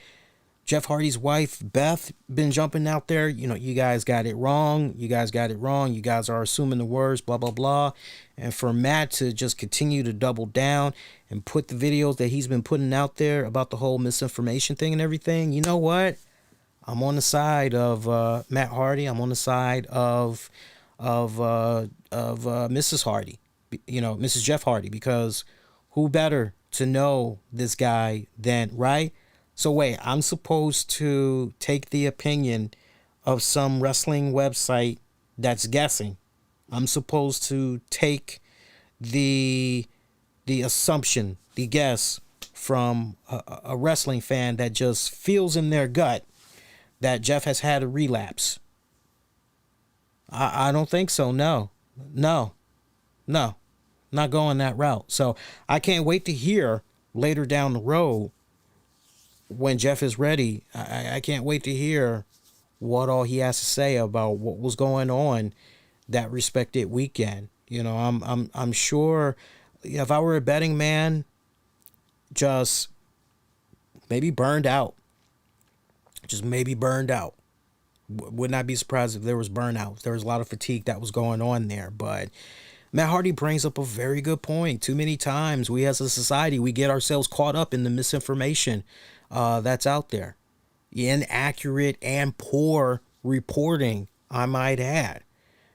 Jeff Hardy's wife, Beth, been jumping out there. You guys got it wrong. You guys are assuming the worst, blah, blah, blah. And for Matt to just continue to double down and put the videos that he's been putting out there about the whole misinformation thing and everything, you know what? I'm on the side of Matt Hardy. I'm on the side of Mrs. Hardy, Mrs. Jeff Hardy, because who better to know this guy than, right? So wait, I'm supposed to take the opinion of some wrestling website that's guessing. I'm supposed to take the assumption, the guess from a wrestling fan that just feels in their gut that Jeff has had a relapse. I don't think so. No, not going that route. So I can't wait to hear later down the road when Jeff is ready. I can't wait to hear what all he has to say about what was going on that respected weekend. You know, I'm sure if I were a betting man, just maybe burned out. Just maybe burned out. Would not be surprised if there was burnout. There was a lot of fatigue that was going on there. But Matt Hardy brings up a very good point. Too many times we as a society, we get ourselves caught up in the misinformation that's out there. Inaccurate and poor reporting, I might add.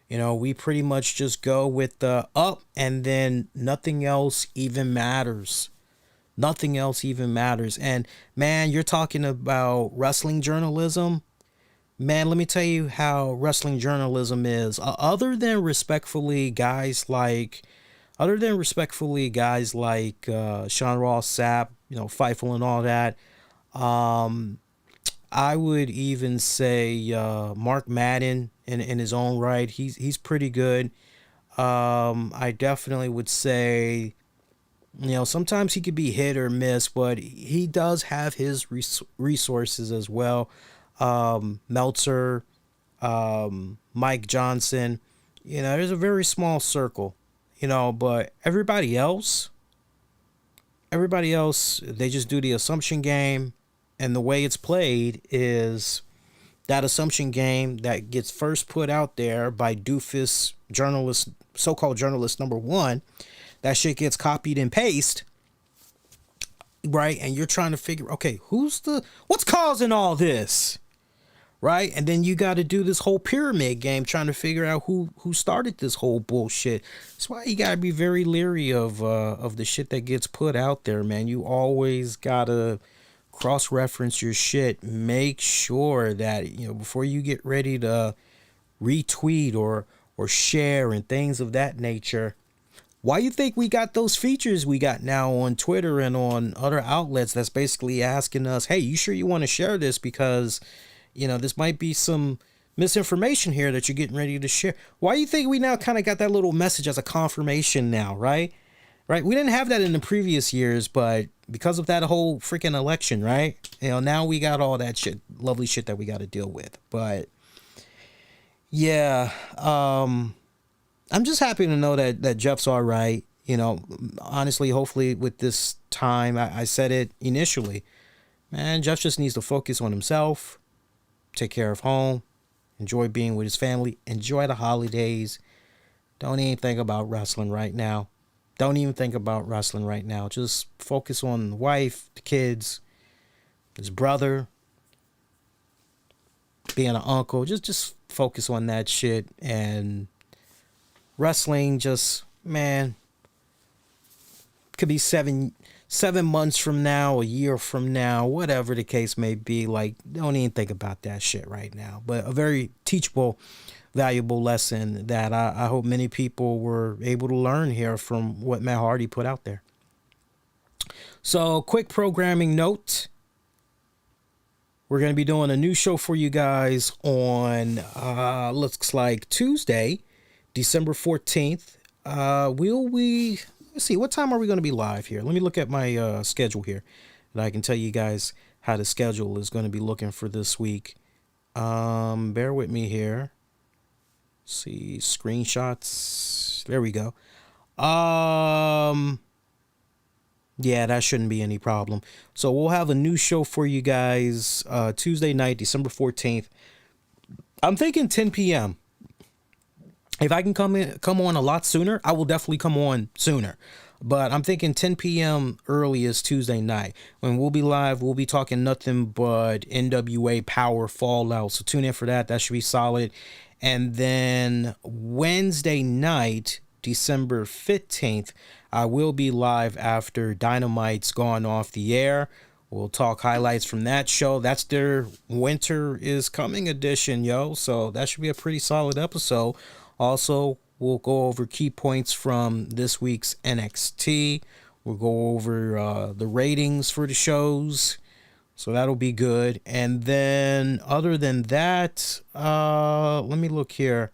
You know, we pretty much just go with the up and then nothing else even matters. Nothing else even matters. And man, you're talking about wrestling journalism. Man, let me tell you how wrestling journalism is. Other than respectfully guys like Sean Ross Sapp, you know, Fightful and all that. I would even say Mark Madden in his own right. He's pretty good. I definitely would say, you know, sometimes he could be hit or miss, but he does have his resources as well. Meltzer, Mike Johnson, you know, there's a very small circle, you know, but everybody else, they just do the assumption game. And the way it's played is that assumption game that gets first put out there by doofus journalist, so-called journalist number one. That shit gets copied and pasted, right? And you're trying to figure, okay, what's causing all this, right? And then you got to do this whole pyramid game trying to figure out who started this whole bullshit. That's why you got to be very leery of the shit that gets put out there, man. You always got to cross-reference your shit. Make sure that, you know, before you get ready to retweet or share and things of that nature. Why you think we got those features we got now on Twitter and on other outlets that's basically asking us, hey, you sure you want to share this? Because, you know, this might be some misinformation here that you're getting ready to share. Why you think we now kind of got that little message as a confirmation now, right? Right? We didn't have that in the previous years, but because of that whole freaking election, right? You know, now we got all that shit, lovely shit that we got to deal with. But yeah, I'm just happy to know that Jeff's all right. You know, honestly, hopefully with this time, I said it initially, man, Jeff just needs to focus on himself, take care of home, enjoy being with his family, enjoy the holidays. Don't even think about wrestling right now. Just focus on the wife, the kids, his brother, being an uncle. Just focus on that shit. And wrestling, just, man, could be seven months from now, a year from now, whatever the case may be. Like, don't even think about that shit right now. But a very teachable, valuable lesson that I hope many people were able to learn here from what Matt Hardy put out there. So, quick programming note. We're going to be doing a new show for you guys on, looks like Tuesday, December 14th. Let's see, what time are we going to be live here? Let me look at my schedule here, and I can tell you guys how the schedule is going to be looking for this week. Bear with me here. Let's see, screenshots. There we go. Yeah, that shouldn't be any problem. So we'll have a new show for you guys Tuesday night, December 14th. I'm thinking 10 p.m. If I can come on a lot sooner, I will definitely come on sooner. But I'm thinking 10 p.m. earliest Tuesday night. When we'll be live, we'll be talking nothing but NWA Power Fallout. So tune in for that. That should be solid. And then Wednesday night, December 15th, I will be live after Dynamite's gone off the air. We'll talk highlights from that show. That's their Winter is Coming edition, yo. So that should be a pretty solid episode. Also, we'll go over key points from this week's NXT. We'll go over the ratings for the shows. So that'll be good. And then other than that, let me look here.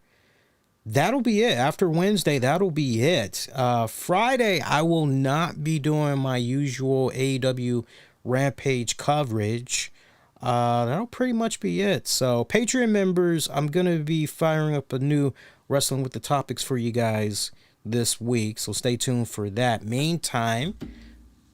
That'll be it. After Wednesday, that'll be it. Friday, I will not be doing my usual AEW Rampage coverage. That'll pretty much be it. So Patreon members, I'm going to be firing up a new Wrestling with the Topics for you guys this week. So stay tuned for that. Meantime,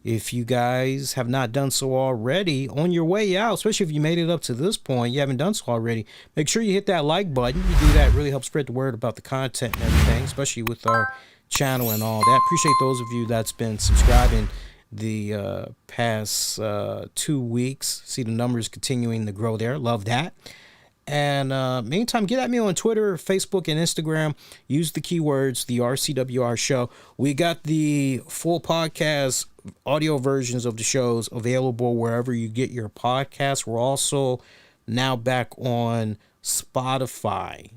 if you guys have not done so already, on your way out, especially if you made it up to this point, you haven't done so already, make sure you hit that like button. You do that, really helps spread the word about the content and everything, especially with our channel and all that. Appreciate those of you that's been subscribing the past 2 weeks. See the numbers continuing to grow there. Love that. And meantime, get at me on Twitter, Facebook, and Instagram. Use the keywords, the RCWR show. We got the full podcast audio versions of the shows available wherever you get your podcasts. We're also now back on Spotify.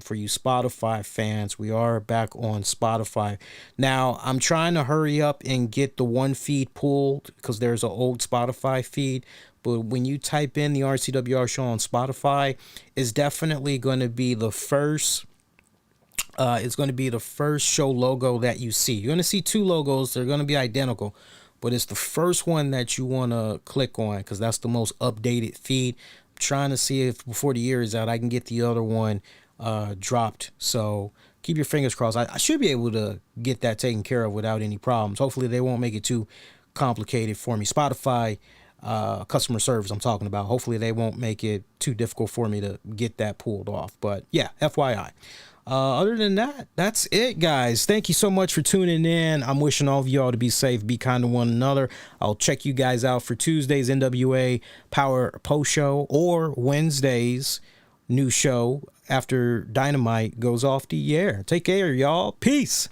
For you Spotify fans, we are back on Spotify. Now, I'm trying to hurry up and get the one feed pulled because there's an old Spotify feed. But when you type in the RCWR show on Spotify, it's definitely going to be the first. It's going to be the first show logo that you see. You're going to see 2 logos. They're going to be identical, but it's the first one that you want to click on because that's the most updated feed. I'm trying to see if before the year is out, I can get the other one dropped. So keep your fingers crossed. I should be able to get that taken care of without any problems. Hopefully they won't make it too complicated for me. Spotify customer service I'm talking about. Hopefully they won't make it too difficult for me to get that pulled off. But yeah, FYI. Other than that, that's it, guys. Thank you so much for tuning in. I'm wishing all of y'all to be safe, be kind to one another. I'll check you guys out for Tuesday's NWA Power Post Show or Wednesday's new show after Dynamite goes off the air. Take care, y'all. Peace.